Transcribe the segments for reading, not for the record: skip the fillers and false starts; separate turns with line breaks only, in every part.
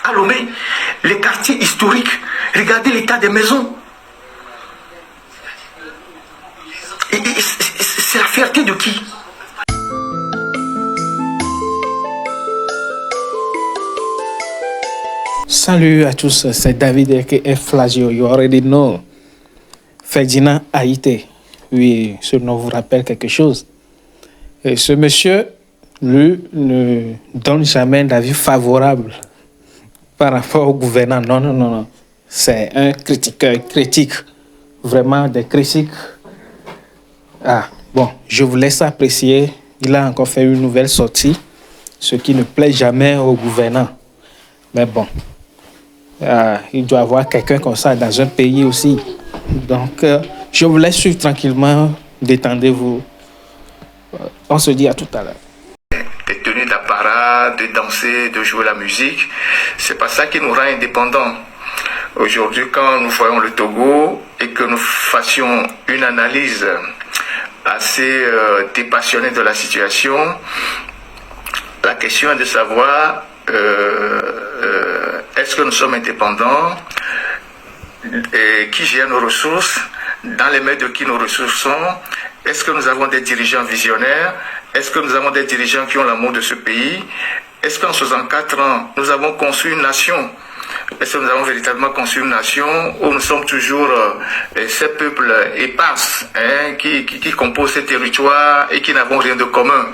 à Lomé, les quartiers historiques, regardez l'état des maisons. Et c'est la fierté de qui?
Salut à tous, c'est David et Flagio. You already know. Ferdinand Haïté. Oui, ce nom vous rappelle quelque chose. Et ce monsieur, lui, ne donne jamais d'avis favorable par rapport au gouvernement. Non, non, non, non. C'est un critiqueur, critique. Vraiment des critiques. Ah, bon, je vous laisse apprécier. Il a encore fait une nouvelle sortie, ce qui ne plaît jamais au gouvernement. Mais bon. Il doit y avoir quelqu'un comme ça dans un pays aussi. Donc, je vous laisse suivre tranquillement. Détendez-vous. On se dit à tout à l'heure.
Des tenues d'apparat, de danser, de jouer la musique, c'est pas ça qui nous rend indépendants. Aujourd'hui, quand nous voyons le Togo et que nous fassions une analyse assez dépassionnée de la situation, la question est de savoir est-ce que nous sommes indépendants et qui gère nos ressources, dans les mains de qui nos ressources sont, est-ce que nous avons des dirigeants visionnaires, est-ce que nous avons des dirigeants qui ont l'amour de ce pays, est-ce qu'en 64 ans, nous avons construit une nation, est-ce que nous avons véritablement construit une nation où nous sommes toujours ces peuples épars qui composent ces territoires et qui n'avons rien de commun?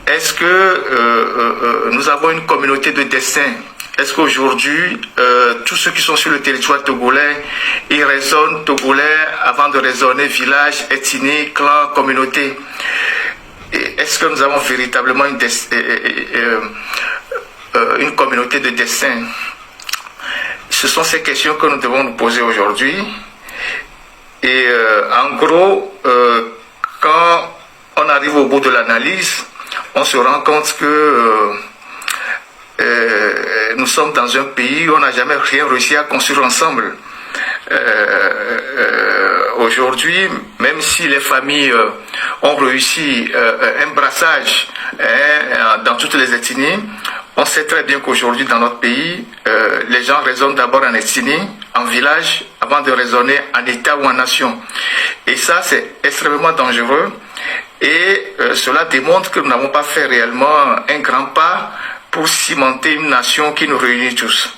Est-ce que nous avons une communauté de destin? Est-ce qu'aujourd'hui, tous ceux qui sont sur le territoire togolais, ils raisonnent togolais avant de raisonner village, ethnie, clan, communauté? Est-ce que nous avons véritablement une communauté de destin? Ce sont ces questions que nous devons nous poser aujourd'hui. Et en gros, quand on arrive au bout de l'analyse, on se rend compte que nous sommes dans un pays où on n'a jamais rien réussi à construire ensemble. Aujourd'hui, même si les familles ont réussi un brassage dans toutes les ethnies, on sait très bien qu'aujourd'hui dans notre pays, les gens raisonnent d'abord en ethnie, en village, avant de raisonner en État ou en nation. Et ça, c'est extrêmement dangereux. Et cela démontre que nous n'avons pas fait réellement un grand pas pour cimenter une nation qui nous réunit tous.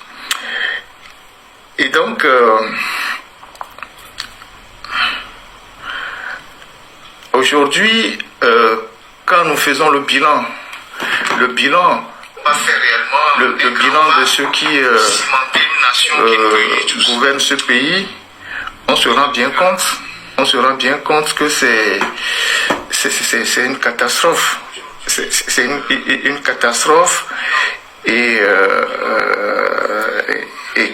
Et donc, aujourd'hui, quand nous faisons le bilan de ceux qui gouvernent ce pays, on se rend bien compte que c'est une catastrophe. C'est une catastrophe. Et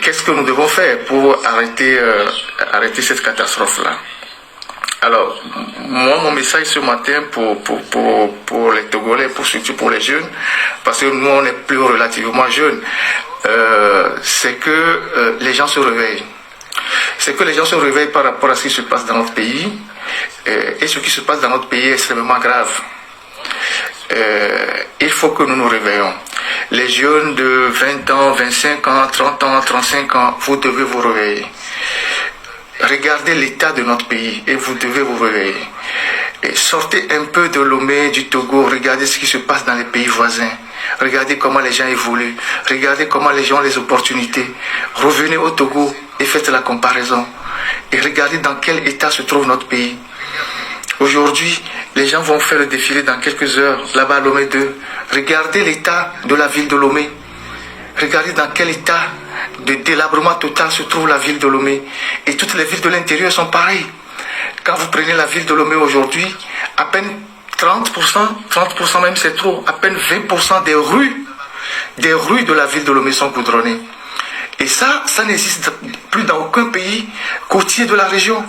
qu'est-ce que nous devons faire pour arrêter cette catastrophe-là? Alors, moi, mon message ce matin pour les Togolais, surtout pour les jeunes, parce que nous, on est plus relativement jeunes, c'est que les gens se réveillent. C'est que les gens se réveillent par rapport à ce qui se passe dans notre pays. Et ce qui se passe dans notre pays est extrêmement grave. Il faut que nous nous réveillons. Les jeunes de 20 ans, 25 ans, 30 ans, 35 ans, vous devez vous réveiller. Regardez l'état de notre pays et vous devez vous réveiller. Et sortez un peu de Lomé, du Togo, regardez ce qui se passe dans les pays voisins. Regardez comment les gens évoluent. Regardez comment les gens ont les opportunités. Revenez au Togo et faites la comparaison. Et regardez dans quel état se trouve notre pays. Aujourd'hui, les gens vont faire le défilé dans quelques heures, là-bas à Lomé 2. Regardez l'état de la ville de Lomé. Regardez dans quel état de délabrement total se trouve la ville de Lomé. Et toutes les villes de l'intérieur sont pareilles. Quand vous prenez la ville de Lomé aujourd'hui, à peine 30% même c'est trop, à peine 20% des rues de la ville de Lomé sont goudronnées. Et ça n'existe plus dans aucun pays côtier de la région.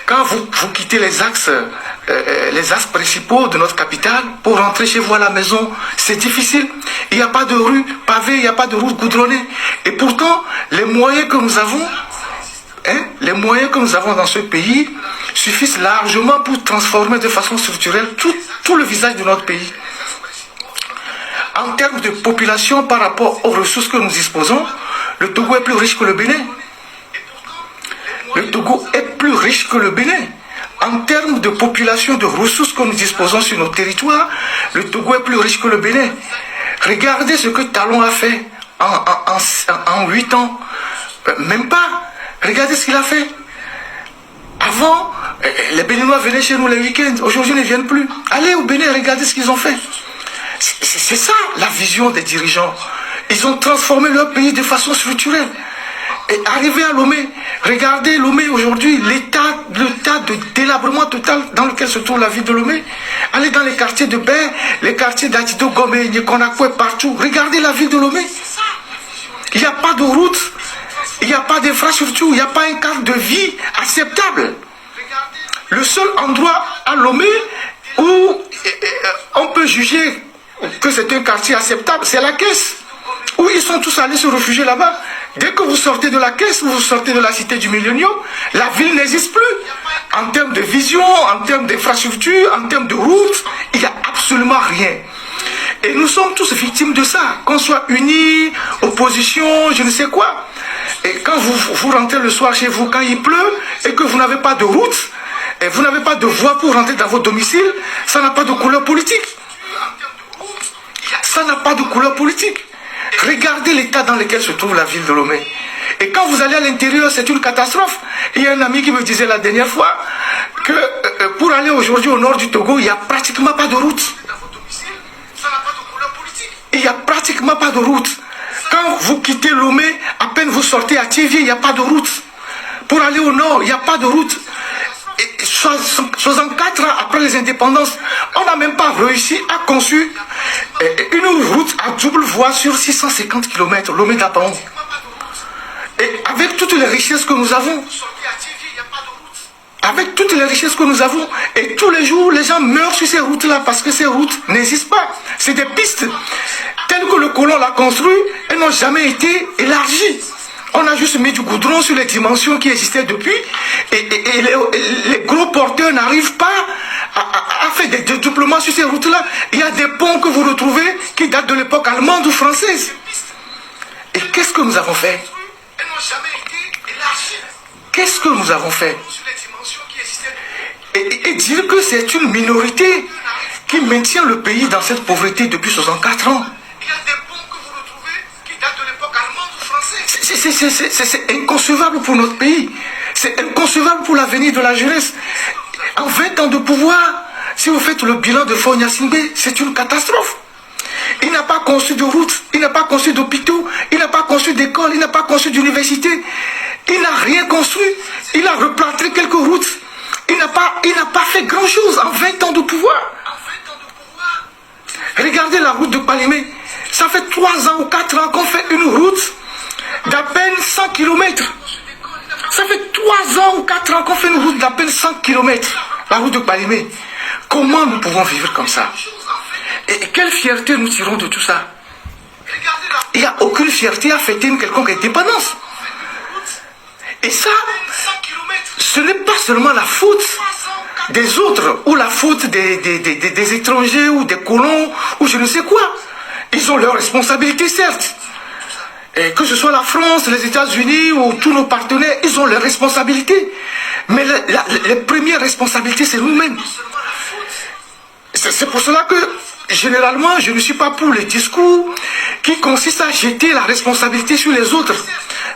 Quand vous quittez les axes principaux de notre capitale pour rentrer chez vous à la maison, c'est difficile. Il n'y a pas de rue pavée, il n'y a pas de route goudronnée. Et pourtant, les moyens que nous avons dans ce pays suffisent largement pour transformer de façon structurelle tout le visage de notre pays. En termes de population par rapport aux ressources que nous disposons, le Togo est plus riche que le Bénin. Le Togo est plus riche que le Bénin. En termes de population, de ressources que nous disposons sur nos territoires, le Togo est plus riche que le Bénin. Regardez ce que Talon a fait en 8 ans. Même pas. Regardez ce qu'il a fait. Avant, les Béninois venaient chez nous les week-ends. Aujourd'hui, ils ne viennent plus. Allez au Bénin, regardez ce qu'ils ont fait. C'est ça la vision des dirigeants. Ils ont transformé leur pays de façon structurelle. Et arrivé à Lomé, regardez Lomé aujourd'hui, l'état de délabrement total dans lequel se trouve la ville de Lomé. Allez dans les quartiers de Bain, les quartiers d'Adito, Gomé, Nyekonakwe, partout. Regardez la ville de Lomé. Il n'y a pas de route, il n'y a pas d'infrastructure, il n'y a pas un cadre de vie acceptable. Le seul endroit à Lomé où on peut juger que c'est un quartier acceptable, c'est la Caisse. Où ils sont tous allés se réfugier là-bas. Dès que vous sortez de la Caisse, vous sortez de la cité du Millénium, la ville n'existe plus. En termes de vision, en termes d'infrastructure, en termes de route, il n'y a absolument rien. Et nous sommes tous victimes de ça. Qu'on soit unis, opposition, je ne sais quoi. Et quand vous rentrez le soir chez vous, quand il pleut, et que vous n'avez pas de route, et vous n'avez pas de voie pour rentrer dans votre domicile, ça n'a pas de couleur politique. Ça n'a pas de couleur politique. Regardez l'état dans lequel se trouve la ville de Lomé. Et quand vous allez à l'intérieur, c'est une catastrophe. Il y a un ami qui me disait la dernière fois que pour aller aujourd'hui au nord du Togo, il n'y a pratiquement pas de route. Il n'y a pratiquement pas de route. Quand vous quittez Lomé, à peine vous sortez à Thiévier, il n'y a pas de route. Pour aller au nord, il n'y a pas de route. 64 ans après les indépendances, on n'a même pas réussi à construire une route à double voie sur 650 km, Lomé-Dapaon. Et avec toutes les richesses que nous avons, et tous les jours, les gens meurent sur ces routes-là parce que ces routes n'existent pas. C'est des pistes telles que le colon l'a construit, elles n'ont jamais été élargies. On a juste mis du goudron sur les dimensions qui existaient depuis et les gros porteurs n'arrivent pas à faire des dédoublements sur ces routes-là. Il y a des ponts que vous retrouvez qui datent de l'époque allemande ou française. Et qu'est-ce que nous avons fait? Qu'est-ce que nous avons fait? Et dire que c'est une minorité qui maintient le pays dans cette pauvreté depuis 64 ans. C'est inconcevable pour notre pays. C'est inconcevable pour l'avenir de la jeunesse. En 20 ans de pouvoir, si vous faites le bilan de Faure Gnassingbé, c'est une catastrophe. Il n'a pas construit de route, il n'a pas construit d'hôpitaux, il n'a pas construit d'écoles, il n'a pas construit d'université. Il n'a rien construit. Il a replanté quelques routes. Il n'a pas fait grand-chose en 20 ans de pouvoir. Regardez la route de Palimé. Ça fait 3 ans ou 4 ans qu'on fait une route d'à peine 100 km. Ça fait 3 ans ou 4 ans qu'on fait une route d'à peine 100 km. La route de Palimé. Comment nous pouvons vivre comme ça? Et quelle fierté nous tirons de tout ça? Il n'y a aucune fierté à fêter une quelconque indépendance. Et ça, ce n'est pas seulement la faute des autres ou la faute des étrangers ou des colons ou je ne sais quoi. Ils ont leurs responsabilités, certes. Et que ce soit la France, les États-Unis ou tous nos partenaires, ils ont leurs responsabilités. Mais les premières responsabilités, c'est nous-mêmes. C'est pour cela que, généralement, je ne suis pas pour les discours qui consistent à jeter la responsabilité sur les autres.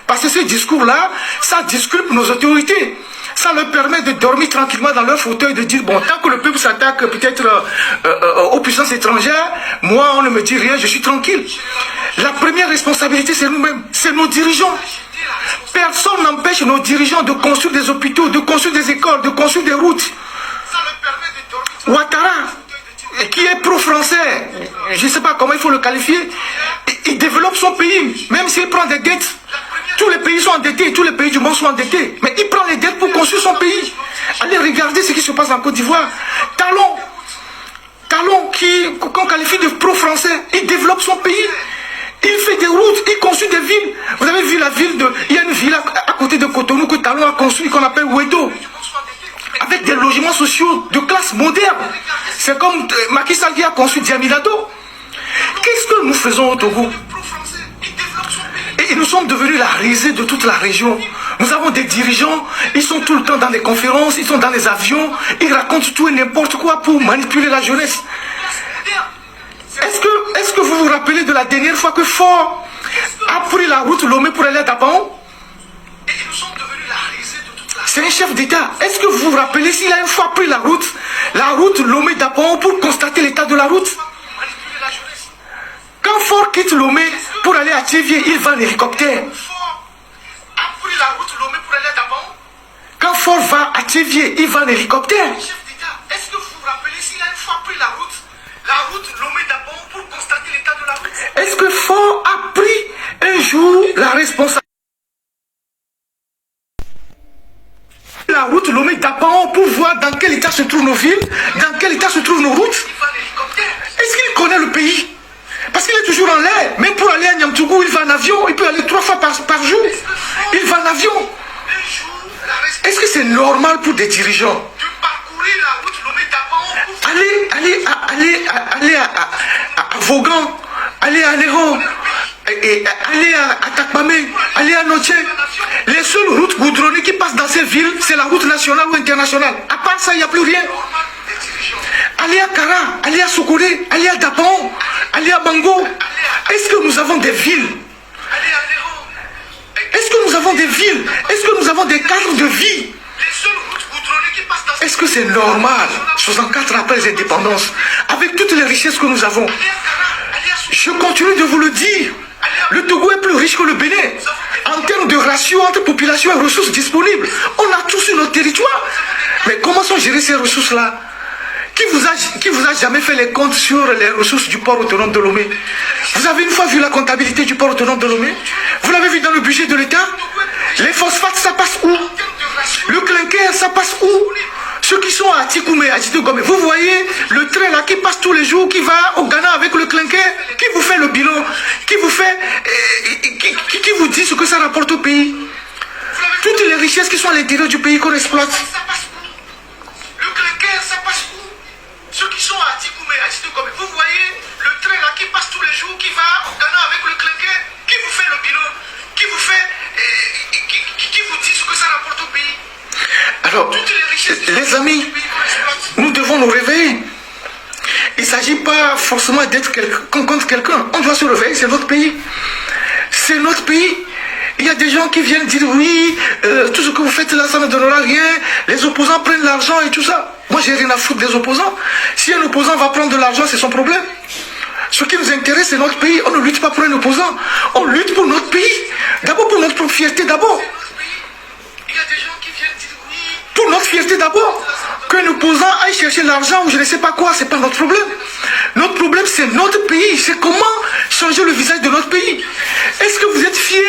Parce que ces discours-là, ça disculpe nos autorités. Ça leur permet de dormir tranquillement dans leur fauteuil, de dire, bon, tant que le peuple s'attaque peut-être aux puissances étrangères, moi, on ne me dit rien, je suis tranquille. La première responsabilité, c'est nous-mêmes, c'est nos dirigeants. Personne n'empêche nos dirigeants de construire des hôpitaux, de construire des écoles, de construire des routes. Ouattara, qui est pro-français, je ne sais pas comment il faut le qualifier, il développe son pays, même s'il prend des dettes. Tous les pays sont endettés, tous les pays du monde sont endettés. Mais il prend les dettes pour construire son pays. Allez regarder ce qui se passe en Côte d'Ivoire. Talon, qu'on qualifie de pro-français, il développe son pays. Il fait des routes, il construit des villes. Vous avez vu la ville de... Il y a une ville à côté de Cotonou que Talon a construit, qu'on appelle Ouedo. Avec des logements sociaux de classe moderne. C'est comme Macky Sall qui a construit Diamilado. Qu'est-ce que nous faisons au Togo? Et nous sommes devenus la risée de toute la région. Nous avons des dirigeants, ils sont tout le temps dans des conférences, ils sont dans les avions, ils racontent tout et n'importe quoi pour manipuler la jeunesse. Est-ce que vous vous rappelez de la dernière fois que Faure a pris la route Lomé pour aller à Dabaon? C'est un chef d'État. Est-ce que vous vous rappelez s'il a une fois pris la route Lomé-Dabaon pour constater l'état de la route? Quand Faure quitte Lomé pour aller à Tchévier, il va en hélicoptère. Quand Faure va à Tchévier, il va en hélicoptère. Est-ce que vous vous rappelez s'il a une fois pris la route Lomé-Dabaon pour constater l'état de la route? Est-ce que Faure a pris un jour la responsabilité? La route Lomé-Dabaon pour voir dans quel état se trouvent nos villes, dans quel état se trouvent nos routes. Est-ce qu'il connaît le pays? Parce qu'il est toujours en l'air. Même pour aller à Niamtougou, il va en avion. Il peut aller 3 fois par jour. Il va en avion. Est-ce que c'est normal pour des dirigeants aller à Vaughan, aller à Néro, aller à Takpamé, aller à Noché? Les seules routes goudronnées qui passent dans ces villes, c'est la route nationale ou internationale. À part ça, il n'y a plus rien. Aller à Kara, aller à Soukouné, aller à Dabaon, aller à Bango. Est-ce que nous avons des villes? Est-ce que nous avons des villes? Est-ce que nous avons des cadres de vie? Est-ce que c'est normal, 64 ans après les indépendances, avec toutes les richesses que nous avons? Je continue de vous le dire. Le Togo est plus riche que le Bénin. En termes de ratio entre population et ressources disponibles, on a tout sur notre territoire. Mais comment sont gérées ces ressources-là? Qui vous a jamais fait les comptes sur les ressources du port autonome de Lomé? Vous avez une fois vu la comptabilité du port autonome de Lomé? Vous l'avez vu dans le budget de l'État? Les phosphates, ça passe où? Le clinker, ça passe où? Ceux qui sont à Tikoumé, à Titogomé, vous voyez le train là qui passe tous les jours, qui va au Ghana avec le clinker, qui vous fait le bilan, qui vous dit ce que ça rapporte au pays? Toutes les richesses qui sont à l'intérieur du pays qu'on exploite. Le clinker, ça passe où? Ceux qui sont à Tikoumé, à Titogomé, vous voyez le train là qui passe tous les jours, qui va au Ghana avec le clinker, qui vous fait le bilan, qui vous dit ce que ça rapporte au pays? Alors, les amis, nous devons nous réveiller. Il ne s'agit pas forcément d'être contre quelqu'un. On doit se réveiller, c'est notre pays. C'est notre pays. Il y a des gens qui viennent dire oui, tout ce que vous faites là, ça ne donnera rien. Les opposants prennent l'argent et tout ça. Moi, j'ai rien à foutre des opposants. Si un opposant va prendre de l'argent, c'est son problème. Ce qui nous intéresse, c'est notre pays. On ne lutte pas pour un opposant. On lutte pour notre pays. D'abord pour notre propre fierté, d'abord. Il y a des gens qui viennent dire oui. Pour notre fierté d'abord. Qu'un opposant aille chercher l'argent ou je ne sais pas quoi, c'est pas notre problème. Notre problème, c'est notre pays. C'est comment changer le visage de notre pays. Est-ce que vous êtes fiers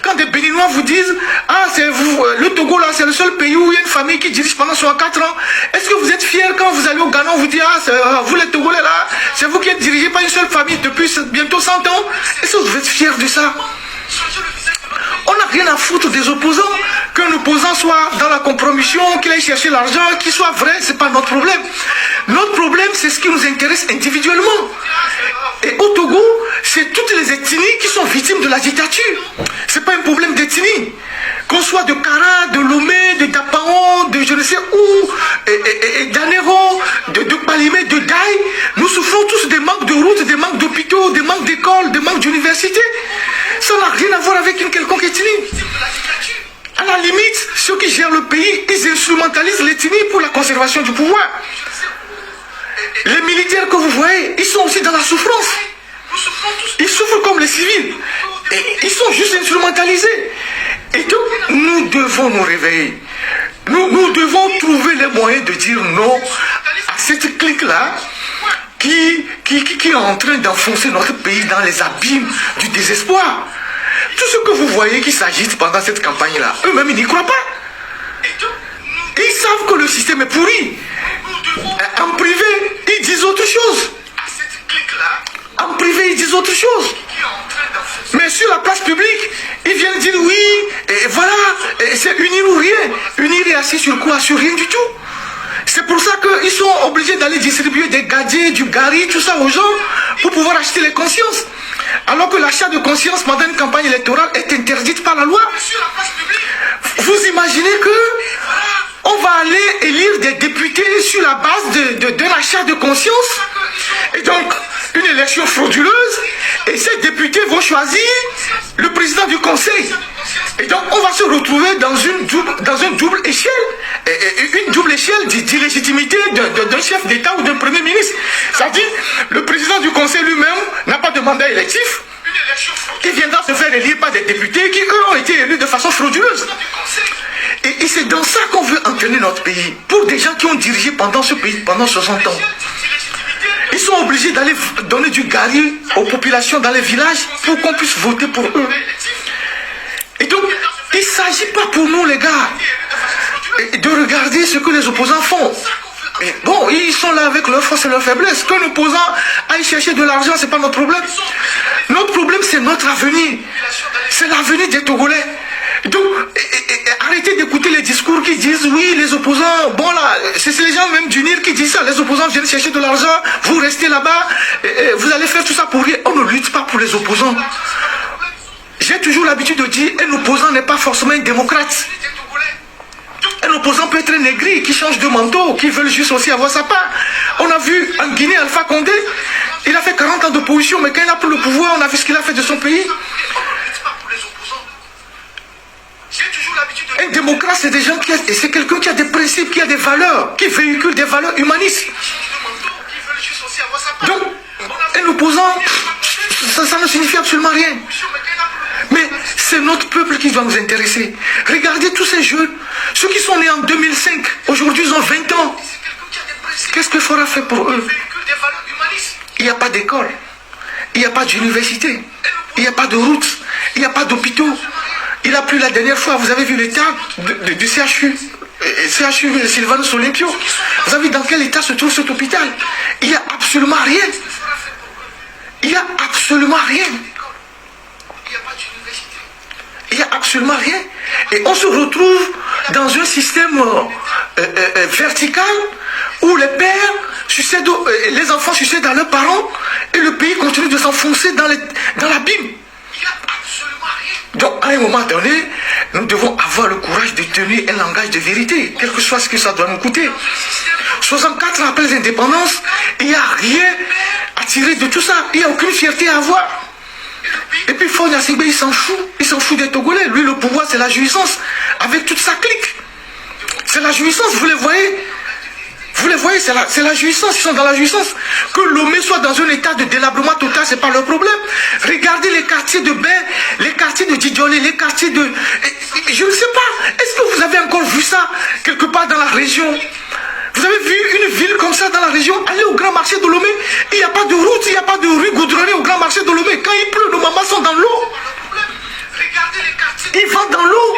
quand des Béninois vous disent ah, c'est vous, le Togo là, c'est le seul pays où il y a une famille qui dirige pendant 64 ans. Est-ce que vous êtes fiers quand vous allez au Ghana, on vous dit ah, vous les Togolais là, c'est vous qui êtes dirigé par une seule famille depuis bientôt 100 ans. Est-ce que vous êtes fiers de ça? On n'a rien à foutre des opposants. Qu'un opposant soit dans la compromission, qu'il aille chercher l'argent, qu'il soit vrai, c'est pas notre problème. Notre problème, c'est ce qui nous intéresse individuellement. Et au Togo, c'est toutes les ethnies qui sont victimes de la dictature. C'est pas un problème d'ethnie. Qu'on soit de Kara, de Lomé, de Dapaon, de je ne sais où, d'Anero, de Palimé, de Daï, nous souffrons tous des manques de routes, des manques d'hôpitaux, des manques d'écoles, des manques d'universités. Ça n'a rien à voir avec une quelconque ethnie. À la limite, ceux qui gèrent le pays, ils instrumentalisent l'ethnie pour la conservation du pouvoir. Les militaires que vous voyez, ils sont aussi dans la souffrance. Ils souffrent comme les civils. Et ils sont juste instrumentalisés. Et donc, nous devons nous réveiller. Nous devons trouver les moyens de dire non à cette clique-là qui est en train d'enfoncer notre pays dans les abîmes du désespoir. Tout ce que vous voyez qui s'agite pendant cette campagne-là, eux-mêmes, ils n'y croient pas. Ils savent que le système est pourri. En privé, ils disent autre chose. En privé, ils disent autre chose. Mais sur la place publique, ils viennent dire oui, et voilà, c'est unir ou rien. Unir et assis sur quoi? Sur rien du tout. C'est pour ça qu'ils sont obligés d'aller distribuer des gadgets, du gari, tout ça aux gens pour pouvoir acheter les consciences. Alors que l'achat de conscience pendant une campagne électorale est interdite par la loi. Vous imaginez que on va aller élire des députés sur la base d'un achat de conscience? Et donc, une élection frauduleuse, et ces députés vont choisir le président du conseil. Et donc, on va se retrouver dans une double échelle, une double échelle d'illégitimité d'un chef d'État ou d'un premier ministre. C'est-à-dire, le président du conseil lui-même n'a pas de mandat électif, il viendra se faire élire par des députés qui, eux, ont été élus de façon frauduleuse. Et c'est dans ça qu'on veut entraîner notre pays, pour des gens qui ont dirigé pendant ce pays pendant 60 ans. Ils sont obligés d'aller donner du gari aux populations dans les villages pour qu'on puisse voter pour eux. Et donc, il ne s'agit pas pour nous, les gars, de regarder ce que les opposants font. Et bon, ils sont là avec leurs forces et leurs faiblesses. Que l'opposant aille chercher de l'argent, ce n'est pas notre problème. Notre problème, c'est notre avenir. C'est l'avenir des Togolais. Donc, arrêtez d'écouter les discours qui disent oui, les opposants, bon là, c'est les gens même du NIR qui disent ça, les opposants viennent chercher de l'argent, vous restez là-bas, vous allez faire tout ça pour rien. On ne lutte pas pour les opposants. J'ai toujours l'habitude de dire, un opposant n'est pas forcément un démocrate. Un opposant peut être un négri qui change de manteau, qui veut juste aussi avoir sa part. On a vu en Guinée Alpha Condé, il a fait 40 ans d'opposition, mais quand il a pris le pouvoir, on a vu ce qu'il a fait de son pays. Un démocrate, c'est des gens c'est quelqu'un qui a des principes, qui a des valeurs, qui véhicule des valeurs humanistes. Donc, un opposant, ça ne signifie absolument rien. Mais c'est notre peuple qui doit nous intéresser. Regardez tous ces jeunes, ceux qui sont nés en 2005, aujourd'hui ils ont 20 ans. Qu'est-ce qu'il faudra faire pour eux? Il n'y a pas d'école, il n'y a pas d'université, il n'y a pas de route, il n'y a pas d'hôpitaux. Il a plu la dernière fois, vous avez vu l'état du CHU Sylvanus Olympio. Vous avez vu dans quel état se trouve cet hôpital? Il n'y a absolument rien. Il n'y a absolument rien. Il n'y a absolument rien. Et on se retrouve dans un système vertical où les pères succèdent, les enfants succèdent à leurs parents et le pays continue de s'enfoncer dans l'abîme. Donc, à un moment donné, nous devons avoir le courage de tenir un langage de vérité, quel que soit ce que ça doit nous coûter. 64 ans après l'indépendance, il n'y a rien à tirer de tout ça. Il n'y a aucune fierté à avoir. Et puis, Faure Gnassingbé, il s'en fout des Togolais. Lui, le pouvoir, c'est la jouissance, avec toute sa clique. C'est la jouissance, vous les voyez. Vous les voyez, c'est la jouissance, ils sont dans la jouissance. Que Lomé soit dans un état de délabrement total, ce n'est pas leur problème. Regardez les quartiers de Bain, les quartiers de Djidjolé, les quartiers de... Je ne sais pas, est-ce que vous avez encore vu ça quelque part dans la région? Vous avez vu une ville comme ça dans la région? Allez au grand marché de Lomé, il n'y a pas de route, il n'y a pas de rue goudronnée au grand marché de Lomé. Quand il pleut, nos mamans sont dans l'eau. Ils vendent dans l'eau.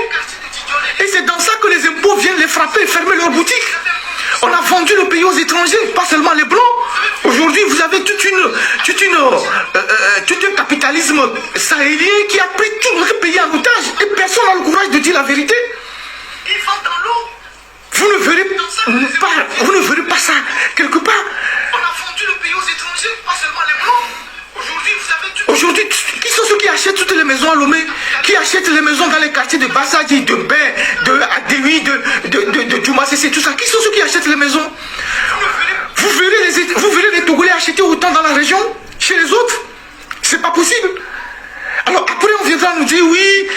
Et c'est dans ça que les impôts viennent les frapper, fermer leurs boutiques. On a vendu le pays aux étrangers, pas seulement les blancs. Aujourd'hui, vous avez tout un capitalisme sahélien qui a pris tout notre pays en otage. Et personne n'a le courage de dire la vérité. Vous ne verrez pas ça quelque part. On a vendu le pays aux étrangers, pas seulement les blancs. Aujourd'hui, qui sont ceux qui achètent toutes les maisons à Lomé, qui achètent les maisons dans les quartiers de Bassadi, de Bain, de Adéui, de Djoumassé, tout ça? Qui sont ceux qui achètent les maisons? Vous verrez les Togolais acheter autant dans la région, chez les autres? C'est pas possible. Alors après, on viendra nous dire oui,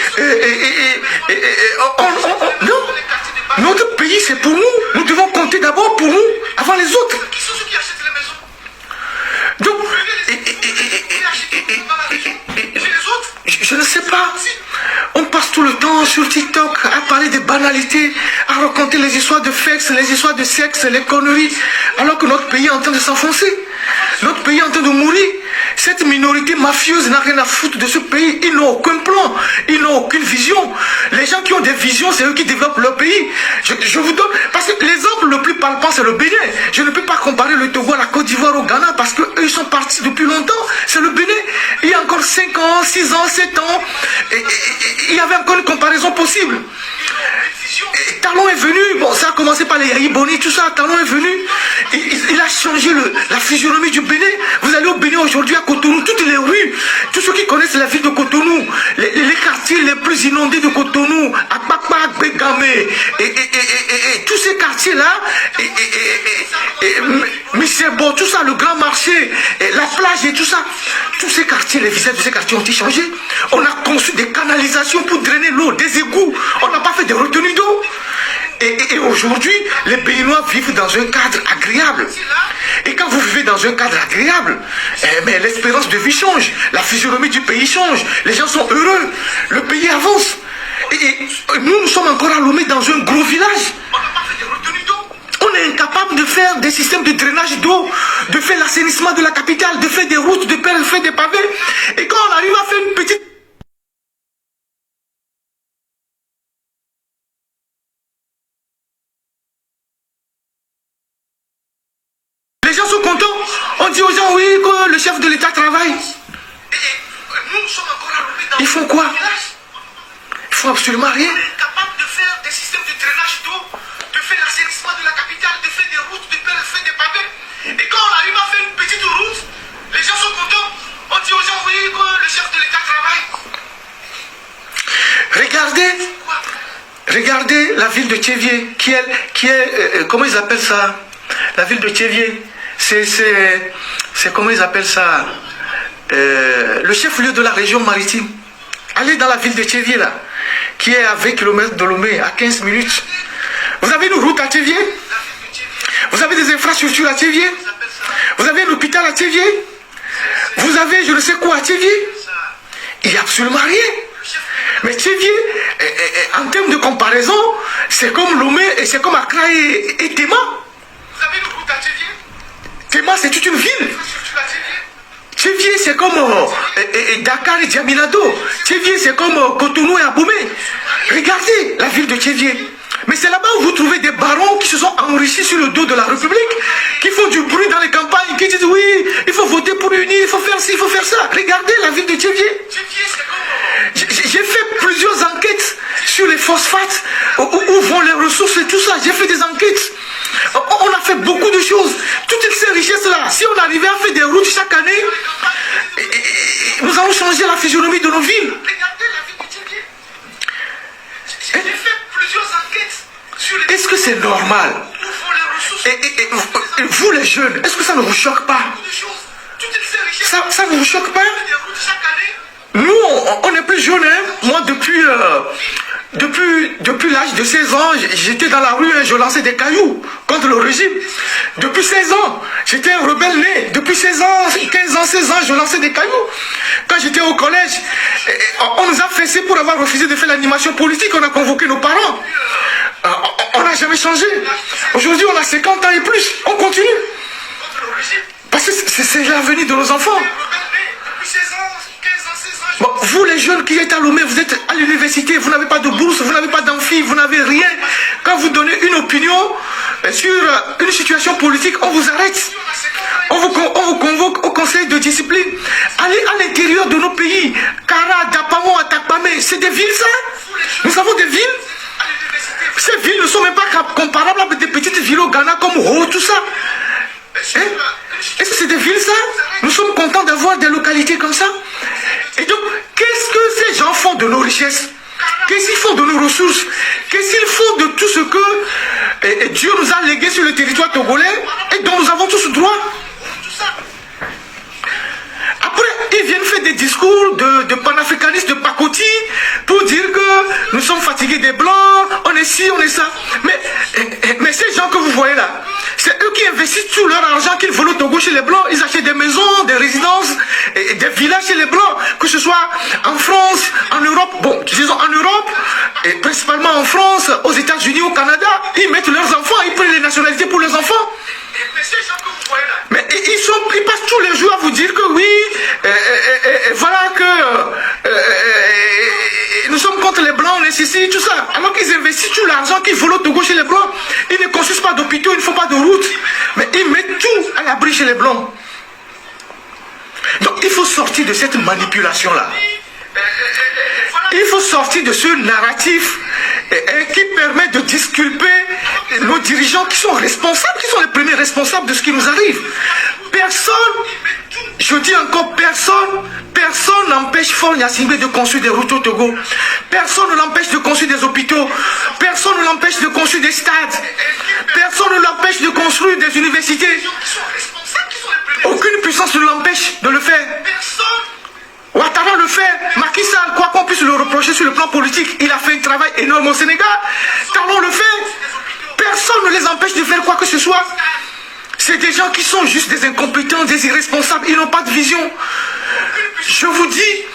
non. Notre pays, c'est pour nous. Nous devons compter d'abord pour nous, avant les autres. Donc, je ne sais pas. On passe tout le temps sur TikTok à parler des banalités, à raconter les histoires de sexe, les histoires de sexe, les conneries, alors que notre pays est en train de s'enfoncer. Notre pays est en train de mourir. Cette minorité mafieuse n'a rien à foutre de ce pays. Ils n'ont aucun plan. Ils n'ont aucune vision. Les gens qui ont des visions, c'est eux qui développent leur pays. Je vous donne... Parce que l'exemple le plus palpable, c'est le Bénin. Je ne peux pas comparer le Togo à la Côte d'Ivoire, au Ghana, parce qu'eux, ils sont partis depuis longtemps. C'est le Bénin. Il y a encore 5 ans, 6 ans, 7 ans. Il y avait encore une comparaison possible. Talon est venu, bon ça a commencé par les Yahya Boni, tout ça, Talon est venu, il a changé la physionomie du Bénin. Vous allez au Bénin aujourd'hui à Cotonou, toutes les rues, tous ceux qui connaissent la ville de Cotonou, les quartiers les plus inondés de Cotonou, Akpakpa, Begamé, et tous ces quartiers-là, Missebo, tout ça, le grand marché, la plage et tout ça, tous ces quartiers, les visages de ces quartiers ont été changés. On a conçu des canalisations pour drainer l'eau, des égouts, on n'a pas fait de retenues d'eau. Et aujourd'hui, les Béninois vivent dans un cadre agréable. Et quand vous vivez dans un cadre agréable, mais l'espérance de vie change, la physionomie du pays change, les gens sont heureux, le pays avance. Et nous sommes encore à Lomé dans un gros village. On est incapable de faire des systèmes de drainage d'eau, de faire l'assainissement de la capitale, de faire des routes, de faire des pavés. Et quand on arrive à faire une petite... Les gens sont contents. On dit aux gens, oui, que le chef de l'État travaille. Ils font quoi? Ils font absolument rien. On est incapable de faire des systèmes de drainage d'eau, de faire l'assainissement de la capitale, de faire des routes, de faire des pavés. Et quand on arrive à faire une petite route, les gens sont contents. On dit aux gens, oui, que le chef de l'État travaille. Regardez la ville de Tchévier, qui est comment ils appellent ça? La ville de Tchévier, c'est comment ils appellent ça? Le chef-lieu de la région maritime. Allez dans la ville de Tchévier là, qui est à 20 km de Lomé, à 15 minutes. Vous avez une route à Tchévier? Vous avez des infrastructures à Tchévier? Vous avez un hôpital à Tchévier? Vous avez je ne sais quoi à Tchévier? Il n'y a absolument rien. Mais Tchévier, en termes de comparaison, c'est comme Lomé et c'est comme Accra et Tema. Vous avez une route à Tchévier? Tema, c'est toute une ville. Tchévier, c'est comme Dakar et Djaminado. Tchévier, c'est comme Cotonou et Aboumé. Regardez la ville de Tchévier. Mais c'est là-bas où vous trouvez des barons qui se sont enrichis sur le dos de la République, qui font du bruit dans les campagnes, qui disent oui, il faut voter pour l'Uni, il faut faire ci, il faut faire ça. Regardez la ville de Tchévier. J'ai fait plusieurs enquêtes sur les phosphates, où vont les ressources et tout ça. J'ai fait des enquêtes. On a fait beaucoup de choses. Toutes ces richesses-là, si on arrivait à faire des routes chaque année, nous allons changer la physionomie de nos villes. Regardez la ville de Tchévier. J'ai fait plusieurs enquêtes. Est-ce que c'est normal? Et vous les jeunes, est-ce que ça ne vous choque pas? Ça ne vous choque pas? Nous, on est plus jeunes, hein? Moi, depuis l'âge de 16 ans, j'étais dans la rue, hein, je lançais des cailloux contre le régime. Depuis 16 ans, j'étais un rebelle né. Depuis 16 ans, 15 ans, 16 ans, je lançais des cailloux. Quand j'étais au collège, on nous a fessé pour avoir refusé de faire l'animation politique. On a convoqué nos parents. On n'a jamais changé. Aujourd'hui, on a 50 ans et plus. On continue. Parce que c'est l'avenir de nos enfants. Bon, vous les jeunes qui êtes à Lomé, vous êtes à l'université, vous n'avez pas de bourse, vous n'avez pas d'amphi, vous n'avez rien. Quand vous donnez une opinion sur une situation politique, on vous arrête. On vous convoque au conseil de discipline. Allez à l'intérieur de nos pays. Kara, Dapamo, Atakpame, c'est des villes ça? Nous avons des villes. Ces villes ne sont même pas comparables avec des petites villes au Ghana comme Ho, tout ça. Hein? Est-ce que c'est des villes ça? Nous sommes contents d'avoir des localités comme ça. Et donc, qu'est-ce que ces gens font de nos richesses? Qu'est-ce qu'ils font de nos ressources? Qu'est-ce qu'ils font de tout ce que Dieu nous a légué sur le territoire togolais et dont nous avons tous droit? Après, ils viennent faire des discours de panafricanistes, de pacotille, pour dire que nous sommes fatigués des Blancs, on est ci, on est ça. Mais ces gens que vous voyez là, c'est eux qui investissent tout leur argent qu'ils volent au Togo chez les Blancs. Ils achètent des maisons, des résidences, et des villages chez les Blancs, que ce soit en France, en Europe, bon, disons en Europe, et principalement en France, aux États-Unis, au Canada. Ils mettent leurs enfants, ils prennent les nationalités pour les enfants. Mais ils passent tous les jours à vous dire que oui, voilà que nous sommes contre les Blancs, on est ceci, tout ça. Alors qu'ils investissent tout l'argent qu'ils volent au Togo chez les Blancs. Ils ne construisent pas d'hôpitaux, ils ne font pas de routes. Mais ils mettent tout à l'abri chez les Blancs. Donc il faut sortir de cette manipulation-là. Il faut sortir de ce narratif qui permet de disculper nos dirigeants qui sont responsables, qui sont les premiers responsables de ce qui nous arrive. Personne, je dis encore personne n'empêche Faure Gnassingbé de construire des routes au Togo. Personne ne l'empêche de construire des hôpitaux. Personne ne l'empêche de construire des stades. Personne ne l'empêche de construire des universités. Aucune puissance ne l'empêche de le faire. Ouattara le fait. Macky Sall, quoi qu'on puisse le reprocher sur le plan politique, il a fait un travail énorme au Sénégal. Talon le fait. Personne ne les empêche de faire quoi que ce soit. C'est des gens qui sont juste des incompétents, des irresponsables. Ils n'ont pas de vision. Je vous dis,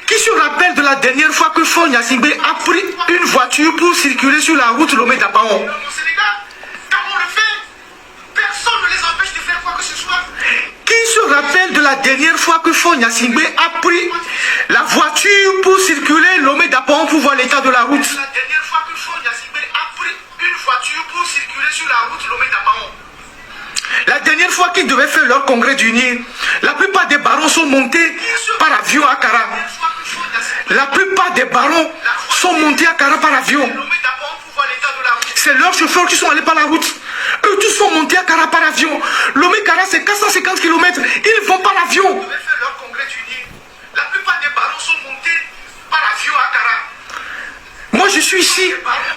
qui se rappelle de la dernière fois que Faure Gnassingbé a pris une voiture pour circuler sur la route Lomé-Dapaon? Qui se rappelle de la dernière fois que Faure Gnassingbé a pris la voiture pour circuler Lomé-Dapaon pour voir l'état de la route? La dernière fois que Faure Gnassingbé a pris une voiture pour circuler sur la route Lomé-Dapaon. La dernière fois qu'ils devaient faire leur congrès d'union, la plupart des barons sont montés par avion à Kara. La plupart des barons sont montés à Kara par avion. C'est leurs chauffeurs qui sont allés par la route. Eux tous sont montés à Kara par avion. Lomé-Kara c'est 450 km. Ils vont par avion. La plupart des barons sont montés par avion à Kara. Moi je suis ici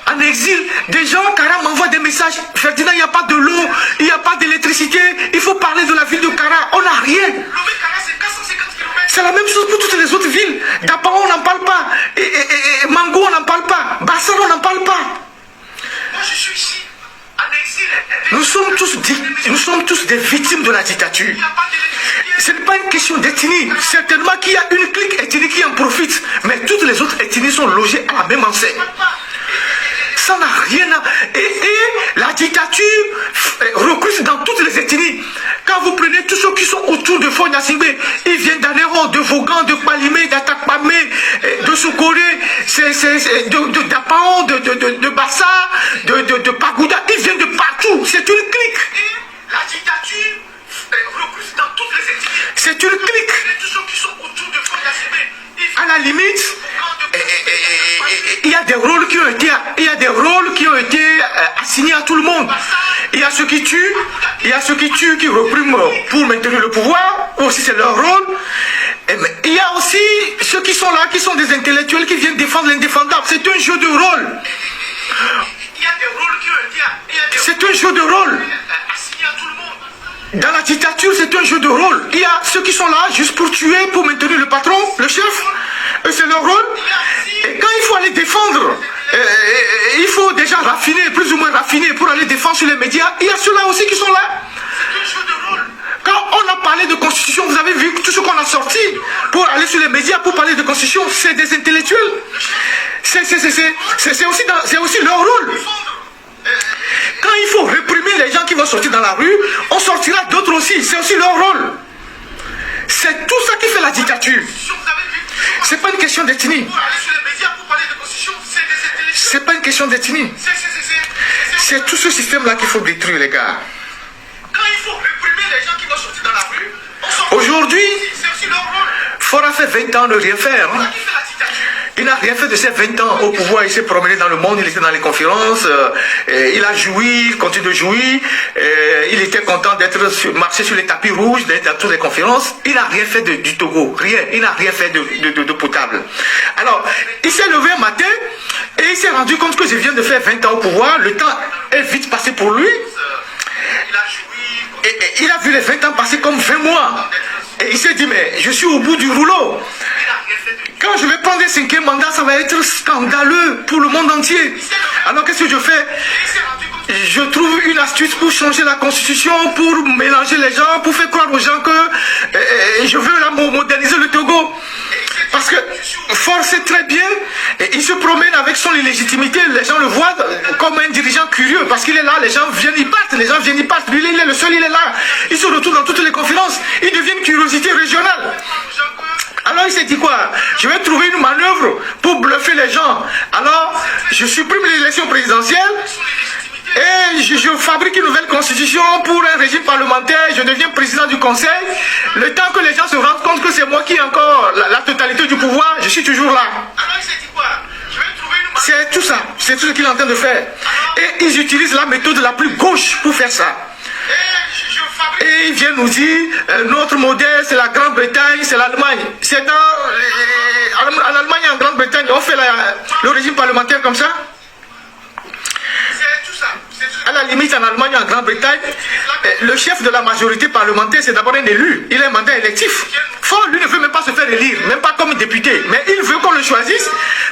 en exil. Des gens à Kara m'envoient des messages. Ferdinand, il n'y a pas de l'eau, il n'y a pas d'électricité. Il faut parler de la ville de Kara. On n'a rien. C'est la même chose pour toutes les autres villes. Dapaon on n'en parle pas. Et Mango on n'en parle pas. Bassar on n'en parle pas. Moi je suis ici en exil. Nous sommes tous des victimes de la dictature. Ce n'est pas une question d'ethnie. Certainement qu'il y a une clique ethnique qui en profite. Mais toutes les autres ethnies sont logées à la même enseigne. Ça n'a rien à... Et la dictature recrute dans toutes les ethnies. Quand vous prenez tous ceux qui sont autour de Faure Gnassingbé, ils viennent d'Anéron, de Vaughan, de Palimé, d'Atakpamé, de Sokoré, de Dapaon, de Bassa, de Pagouda. Ils viennent de partout. C'est une clique. La dictature recrute dans toutes les ethnies. C'est une clique. Tous ceux qui sont autour de Faure Gnassingbé. À la limite, il y a des rôles qui ont été assignés à tout le monde. Il y a ceux qui tuent, qui repriment pour maintenir le pouvoir, aussi c'est leur rôle. Il y a aussi ceux qui sont là, qui sont des intellectuels qui viennent défendre l'indéfendable. C'est un jeu de rôle. C'est un jeu de rôle. Dans la dictature, c'est un jeu de rôle. Il y a ceux qui sont là juste pour tuer, pour maintenir le patron, le chef. C'est leur rôle. Et quand il faut aller défendre, il faut déjà raffiner, plus ou moins raffiner pour aller défendre sur les médias. Il y a ceux-là aussi qui sont là. Quand on a parlé de constitution, vous avez vu tout ce qu'on a sorti pour aller sur les médias, pour parler de constitution, c'est des intellectuels. C'est aussi leur rôle. Quand il faut réprimer les gens qui vont sortir dans la rue, on sortira d'autres aussi. C'est aussi leur rôle. C'est tout ça qui fait la dictature. C'est pas une question d'ethnie. C'est pas une question d'ethnie. C'est tout ce système-là qu'il faut détruire, les gars. Quand il faut réprimer les gens qui vont sortir dans la rue, aujourd'hui, Faure a fait 20 ans de rien faire. Hein? Il n'a rien fait de ses 20 ans au pouvoir. Il s'est promené dans le monde, il était dans les conférences, il a joui, il continue de jouir, il était content d'être marché sur les tapis rouges, d'être dans toutes les conférences. Il n'a rien fait du Togo, rien. Il n'a rien fait de potable. Alors, il s'est levé un matin et il s'est rendu compte que je viens de faire 20 ans au pouvoir. Le temps est vite passé pour lui. Et il a vu les 20 ans passer comme 20 mois. Et il s'est dit, mais je suis au bout du rouleau. Quand je vais prendre un 5e mandat, ça va être scandaleux pour le monde entier. Alors qu'est-ce que je fais? Je trouve une astuce pour changer la constitution, pour mélanger les gens, pour faire croire aux gens que je veux moderniser le Togo. Parce que Faure sait très bien, et il se promène avec son illégitimité, les gens le voient comme un dirigeant curieux, parce qu'il est là, les gens viennent, ils partent, lui il est le seul, il est là, il se retrouve dans toutes les conférences, il devient une curiosité régionale. Alors il s'est dit quoi? Je vais trouver une manœuvre pour bluffer les gens. Alors je supprime l'élection présidentielle et je fabrique une nouvelle constitution pour un régime parlementaire. Je deviens président du conseil. Le temps que les gens se rendent compte que c'est moi qui ai encore la totalité du pouvoir, je suis toujours là. Alors il s'est dit quoi? C'est tout ça. C'est tout ce qu'il est en train de faire. Et ils utilisent la méthode la plus gauche pour faire ça. Et ils viennent nous dire, notre modèle, c'est la Grande-Bretagne, c'est l'Allemagne. C'est en Allemagne et en Grande-Bretagne, on fait le régime parlementaire comme ça. À la limite, en Allemagne et en Grande-Bretagne, le chef de la majorité parlementaire, c'est d'abord un élu. Il a un mandat électif. Ford, lui, ne veut même pas se faire élire, même pas comme député. Mais il veut qu'on le choisisse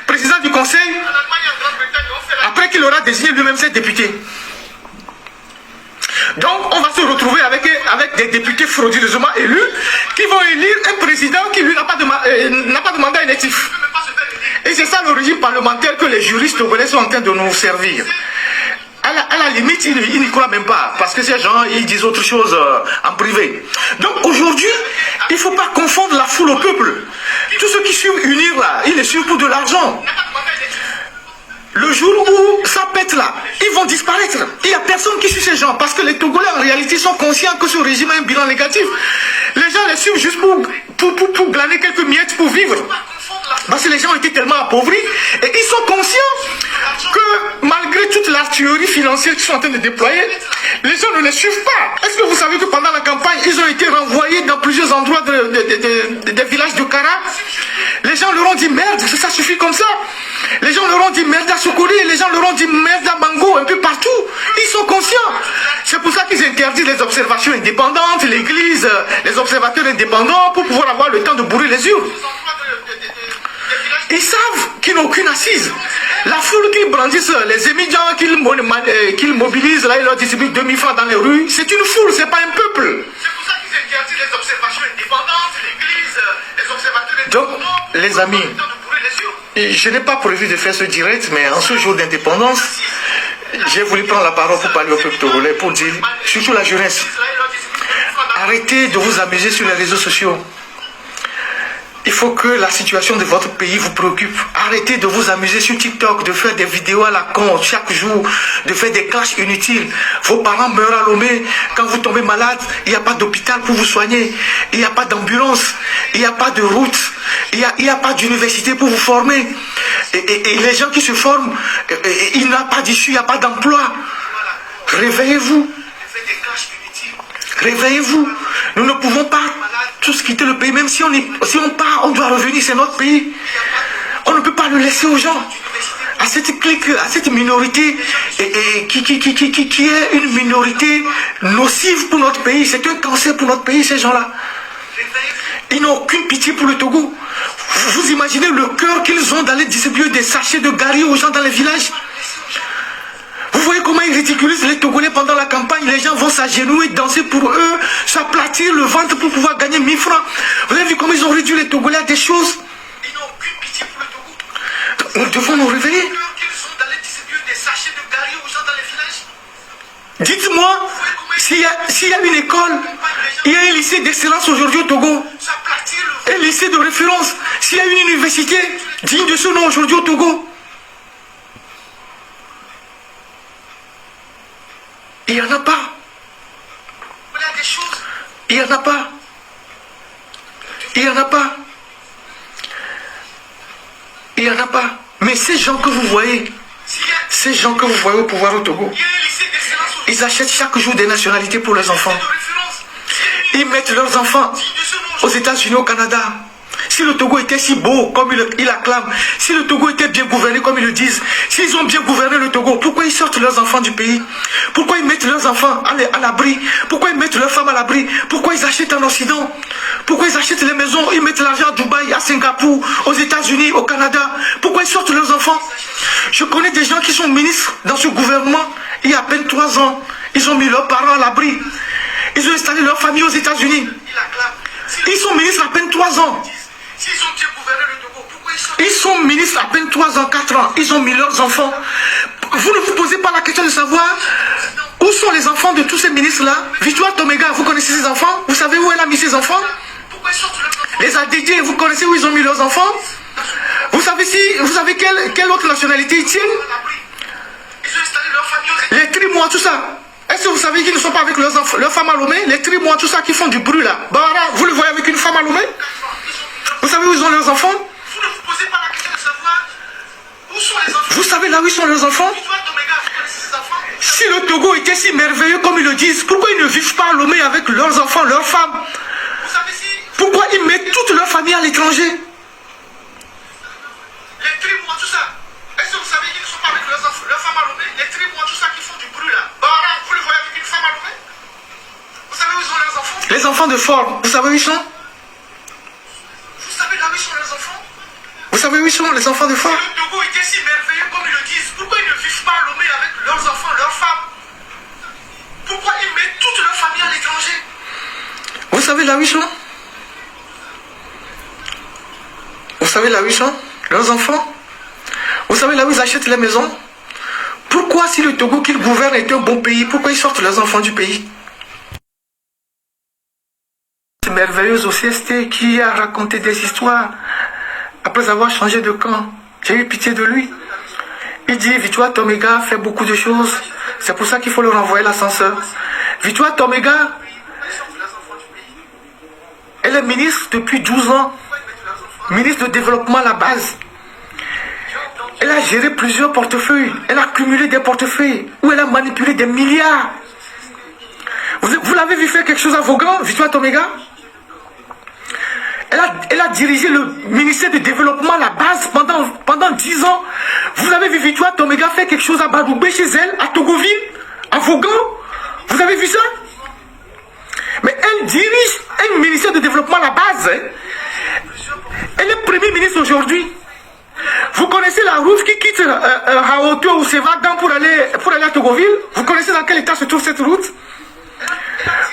président du conseil, après qu'il aura désigné lui-même ses députés. Donc, on va se retrouver avec des députés frauduleusement élus qui vont élire un président qui, lui, n'a pas de mandat électif. Et c'est ça le régime parlementaire que les juristes togolais sont en train de nous servir. À la limite, ils n'y croient même pas, parce que ces gens, ils disent autre chose en privé. Donc aujourd'hui, il ne faut pas confondre la foule au peuple. Tous ceux qui suivent UNIR là, ils les suivent pour de l'argent. Le jour où ça pète là, ils vont disparaître. Il n'y a personne qui suit ces gens, parce que les Togolais en réalité sont conscients que ce régime a un bilan négatif. Les gens les suivent juste pour glaner quelques miettes pour vivre. Parce que les gens ont été tellement appauvris et ils sont conscients que malgré toute l'artillerie financière qu'ils sont en train de déployer, les gens ne les suivent pas. Est-ce que vous savez que pendant la campagne, ils ont été renvoyés dans plusieurs endroits des villages de Kara? Les gens leur ont dit merde, ça suffit comme ça. Les gens leur ont dit merde à Soukori, les gens leur ont dit merde à Bango, un peu partout. Ils sont conscients. C'est pour ça qu'ils interdisent les observations indépendantes, l'église, les observateurs indépendants pour pouvoir avoir le temps de bourrer les urnes. Ils savent qu'ils n'ont aucune assise. La foule qu'ils brandissent, les émigrants qu'ils mobilisent, là, ils leur distribuent 2000 francs dans les rues, c'est une foule, c'est pas un peuple. C'est pour ça qu'ils interdisent les observations indépendantes, l'église, les observateurs indépendants. Donc, les amis, je n'ai pas prévu de faire ce direct, mais en ce jour d'indépendance, j'ai voulu prendre la parole pour parler au peuple togolais, pour dire, surtout la jeunesse, arrêtez de vous amuser sur les réseaux sociaux. Il faut que la situation de votre pays vous préoccupe. Arrêtez de vous amuser sur TikTok, de faire des vidéos à la con chaque jour, de faire des clashs inutiles. Vos parents meurent à Lomé. Quand vous tombez malade, il n'y a pas d'hôpital pour vous soigner. Il n'y a pas d'ambulance. Il n'y a pas de route. Il n'y a pas d'université pour vous former. Et les gens qui se forment, il n'y a pas d'issue, il n'y a pas d'emploi. Réveillez-vous. Réveillez-vous. Nous ne pouvons pas tous quitter le pays. Même si on part, on doit revenir. C'est notre pays. On ne peut pas le laisser aux gens. À cette clique, à cette minorité qui est une minorité nocive pour notre pays. C'est un cancer pour notre pays, ces gens-là. Ils n'ont aucune pitié pour le Togo. Vous imaginez le cœur qu'ils ont d'aller distribuer des sachets de gari aux gens dans les villages? Vous voyez comment ils ridiculisent les Togolais pendant la campagne. Les gens vont s'agenouiller, danser pour eux, s'aplatir le ventre pour pouvoir gagner 1000 francs. Vous avez vu comment ils ont réduit les Togolais à des choses? Ils n'ont aucune pitié pour le Togo. Nous devons nous réveiller. Dites-moi, s'il y a une école, il y a un lycée d'excellence aujourd'hui au Togo, un lycée de référence, s'il y a une université digne de ce nom aujourd'hui au Togo, il n'y en a pas. Il n'y en a pas. Il n'y en a pas. Il n'y en a pas. Mais ces gens que vous voyez au pouvoir au Togo, ils achètent chaque jour des nationalités pour leurs enfants. Ils mettent leurs enfants aux États-Unis, au Canada. Si le Togo était si beau comme il acclame, si le Togo était bien gouverné comme ils le disent, s'ils ont bien gouverné le Togo, pourquoi ils sortent leurs enfants du pays? Pourquoi ils mettent leurs enfants à l'abri? Pourquoi ils mettent leurs femmes à l'abri? Pourquoi ils achètent en Occident? Pourquoi ils achètent les maisons? Ils mettent l'argent à Dubaï, à Singapour, aux États-Unis, au Canada. Pourquoi ils sortent leurs enfants? Je connais des gens qui sont ministres dans ce gouvernement il y a à peine 3 ans. Ils ont mis leurs parents à l'abri. Ils ont installé leur famille aux États-Unis. Ils sont ministres à peine 3 ans. Ils sont ministres à peine 3 ans, 4 ans. Ils ont mis leurs enfants. Vous ne vous posez pas la question de savoir où sont les enfants de tous ces ministres-là. Victoire Tomega, vous connaissez ses enfants? Vous savez où elle a mis ses enfants? Les ADD, vous connaissez où ils ont mis leurs enfants? Vous savez quelle autre nationalité ils tiennent? Les Trimois, tout ça. Est-ce que vous savez qu'ils ne sont pas avec leurs femmes à Lomé? Les Trimois, tout ça qui font du bruit là. Bara, vous le voyez avec une femme à Lomé? Vous savez où ils ont leurs enfants? Vous ne vous posez pas la question de savoir où sont les enfants. Vous savez là où sont leurs enfants? Si le Togo était si merveilleux comme ils le disent, pourquoi ils ne vivent pas à Lomé avec leurs enfants, leurs femmes? Pourquoi ils mettent toute leur famille à l'étranger? Les tribus, tout ça. Est-ce que vous savez qu'ils ne sont pas avec leurs enfants, leurs femmes à Lomé? Les tribus, tout ça qui font du bruit là. Bara, vous les voyez avec une femme à Lomé? Vous savez où sont leurs enfants? Les enfants de Fort, vous savez où ils sont? Vous savez là où sont leurs enfants? Vous savez où ils sont, les enfants de Fort? Si le Togo était si merveilleux comme ils le disent, pourquoi ils ne vivent pas à Lomé avec leurs enfants, leurs femmes? Pourquoi ils mettent toute leur famille à l'étranger? Vous savez là où ils sont? Vous savez là où ils sont? Leurs enfants? Vous savez là où ils achètent les maisons? Pourquoi, si le Togo qu'ils gouvernent est un bon pays, pourquoi ils sortent leurs enfants du pays? C'est merveilleuse au CST qui a raconté des histoires après avoir changé de camp. J'ai eu pitié de lui. Il dit, Victoire Tomega fait beaucoup de choses. C'est pour ça qu'il faut le renvoyer l'ascenseur. Victoire Tomega, elle est ministre depuis 12 ans. Ministre de développement à la base. Elle a géré plusieurs portefeuilles. Elle a cumulé des portefeuilles où elle a manipulé des milliards. Vous l'avez vu faire quelque chose à Vaughan, Victoire Tomega? Elle a dirigé le ministère du développement à la base pendant 10 ans. Vous avez vu Victoire Tomega faire quelque chose à Badoubé chez elle, à Togoville, à Vaughan? Vous avez vu ça? Mais elle dirige un ministère de développement à la base. Elle est Premier ministre aujourd'hui. Vous connaissez la route qui quitte Haoto ou Sevagan pour aller à Togoville? Vous connaissez dans quel état se trouve cette route?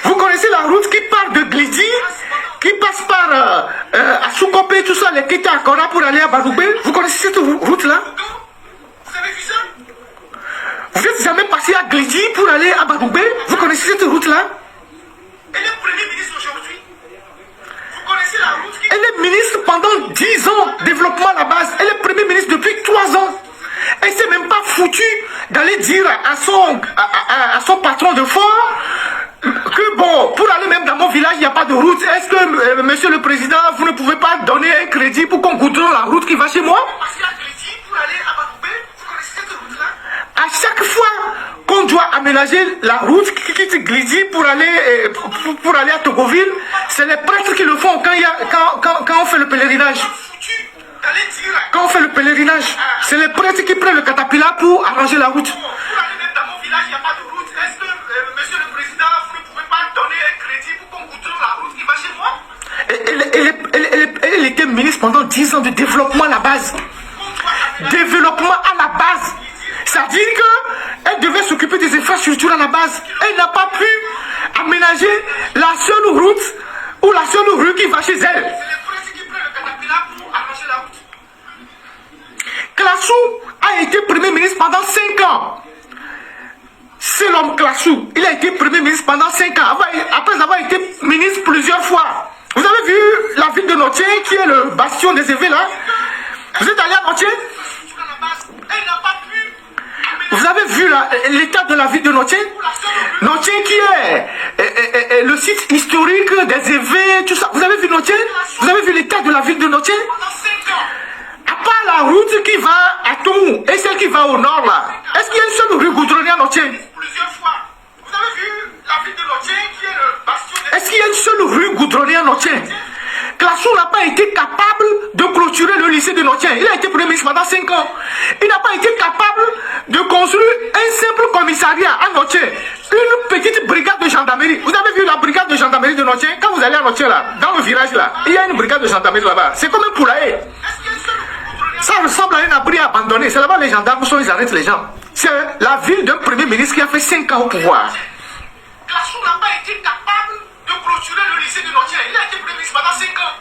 Vous connaissez la route qui part de Glidi, qui passe par Asukopé, tout ça, les quitte à Kora pour aller à Badoubé? Vous connaissez cette route-là? Vous avez vu ça? Vous n'êtes jamais passé à Glidi pour aller à Badoubé? Vous connaissez cette route-là? Elle est Premier ministre aujourd'hui. Vous connaissez la route qui... Elle est ministre pendant 10 ans, développement à la base. Elle est Premier ministre depuis 3 ans. Elle ne s'est même pas foutue d'aller dire à son patron de fort que bon, pour aller même dans mon village, il n'y a pas de route. Est-ce que, monsieur le président, vous ne pouvez pas donner un crédit pour qu'on goudronne la route qui va chez moi? À chaque fois qu'on doit aménager la route qui quitte Glidi pour aller à Togoville, c'est les prêtres qui le font quand on fait le pèlerinage. Quand on fait le pèlerinage, c'est les prêtres qui prennent le catapillar pour arranger la route. Pour aller même dans mon village, il n'y a pas de route. Est-ce que, monsieur le président, vous ne pouvez pas donner un crédit pour qu'on goudronne la route qui va chez moi? Elle était ministre pendant 10 ans de développement à la base. Développement à la base. C'est-à-dire qu'elle devait s'occuper des infrastructures à la base. Elle n'a pas pu aménager la seule route ou la seule rue qui va chez elle. C'est les prêtres qui prennent le catapillar pour arranger la route. Klassou a été Premier ministre pendant 5 ans. C'est l'homme Klassou. Il a été Premier ministre pendant 5 ans. Après avoir été ministre plusieurs fois. Vous avez vu la ville de Notier, qui est le bastion des évêques là? Vous êtes allé à Notier? Vous avez vu l'état de la ville de Notier? Notier qui est le site historique des évêques, tout ça. Vous avez vu Notier? Vous avez vu l'état de la ville de Notier? À part la route qui va à Tomou et celle qui va au nord là, est-ce qu'il y a une seule rue goudronnée à Notier? Plusieurs fois. Vous avez vu la ville de Notier qui est le bastion des... Est-ce qu'il y a une seule rue goudronnée à Notier? Klassou n'a pas été capable de clôturer le lycée de Notier. Il a été Premier ministre pendant 5 ans. Il n'a pas été capable de construire un simple commissariat à Notier. Une petite brigade de gendarmerie. Vous avez vu la brigade de gendarmerie de Notier? Quand vous allez à Notier là, dans le village là, il y a une brigade de gendarmerie là-bas. C'est comme un poulailler. Ça ressemble à un abri abandonné. C'est là-bas les gendarmes sont, ils arrêtent les gens. C'est la ville d'un Premier ministre qui a fait 5 ans au pouvoir. Klassou n'a pas été capable de clôturer le lycée de Notier. Il a été Premier ministre pendant 5 ans.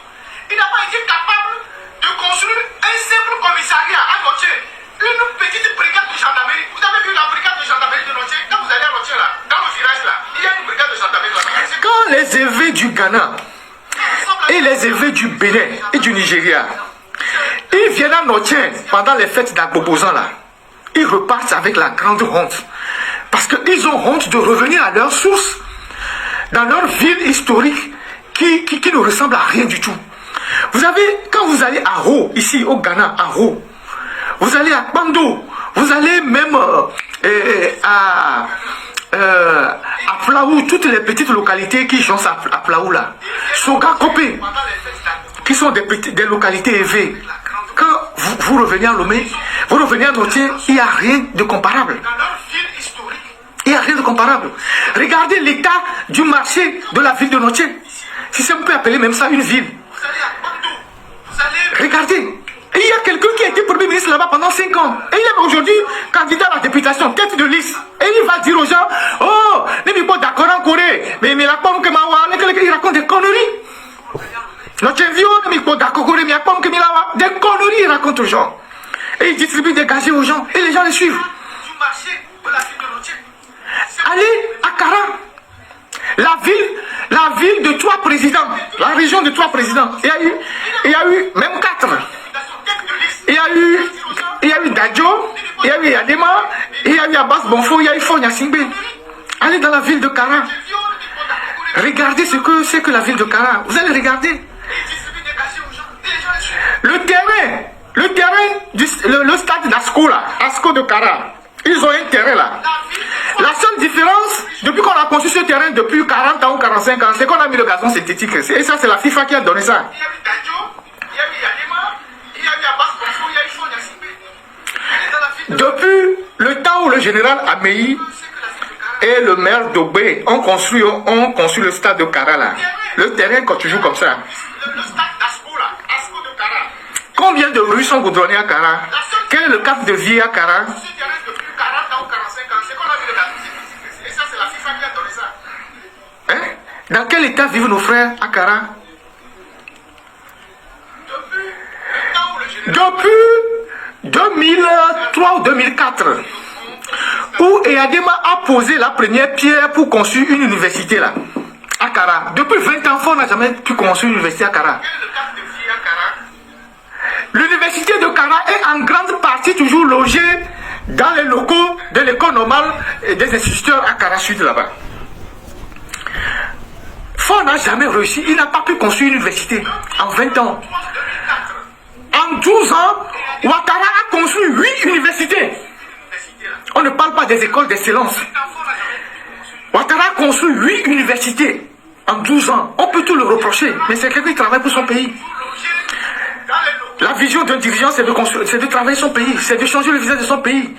Il n'a pas été capable de construire un simple commissariat à Notier. Une petite brigade de gendarmerie. Vous avez vu la brigade de gendarmerie de Notier? Quand vous allez à Notier là, dans le village là, il y a une brigade de gendarmerie là. Quand les évêques du Ghana et les évêques du Bénin et du Nigeria, ils viennent à Notier pendant les fêtes d'Agbobozan là, ils repartent avec la grande honte. Parce qu'ils ont honte de revenir à leur source, dans leur ville historique qui ne ressemble à rien du tout. Vous avez, quand vous allez à Ho, ici au Ghana, à Ho, vous allez à Bando, Vous allez même à Plaou, toutes les petites localités qui sont à Plaou là, Soga Kopé, qui sont des localités élevées. Quand vous revenez à Lomé, vous revenez à Notier, il n'y a rien de comparable. Il n'y a rien de comparable. Regardez l'état du marché de la ville de Notier. Si on peut appeler même ça une ville. Regardez. Et il y a quelqu'un qui a été premier ministre là-bas pendant 5 ans. Et il est aujourd'hui candidat à la députation, tête de liste. Et il va dire aux gens, oh, n'est pas d'accord en Corée. Mais il raconte des conneries. Notre vieux n'est pas d'accord en Corée, mais il raconte des conneries, il raconte aux gens. Et il distribue des gazés aux gens. Et les gens les suivent. Allez à Kara. La ville de 3 présidents. La région de 3 présidents. Il y a eu même 4. Il y a eu Dadjo, il y a eu Adema, il y a eu Abbas Bonfo, il y a eu Fonya Singbe. Allez dans la ville de Kara. Regardez ce que c'est que la ville de Kara. Vous allez regarder. Le stade d'Asco là, Asco de Kara. Ils ont un terrain là. La seule différence, depuis qu'on a construit ce terrain depuis 40 ans ou 45 ans, c'est qu'on a mis le gazon synthétique. Et ça, c'est la FIFA qui a donné ça. Depuis le temps où le général Ameyi et le maire d'Obé ont construit le stade de Kara là, le terrain quand tu joues comme ça. Combien de rues sont goudronnées à Kara? Quel est le cadre de vie à Kara? Hein? Dans quel état vivent nos frères à Kara? Depuis 2003 ou 2004, où Eyadema a posé la première pierre pour construire une université là, à Kara. Depuis 20 ans, on n'a jamais pu construire une université à Kara. L'université de Kara est en grande partie toujours logée dans les locaux de l'école normale des instituteurs à Kara Sud là-bas. Fon n'a jamais réussi, il n'a pas pu construire une université en 20 ans. En 12 ans, Ouattara a construit 8 universités. On ne parle pas des écoles d'excellence. Ouattara a construit 8 universités en 12 ans. On peut tout le reprocher, mais c'est quelqu'un qui travaille pour son pays. La vision d'un dirigeant, c'est de travailler son pays, c'est de changer le visage de son pays.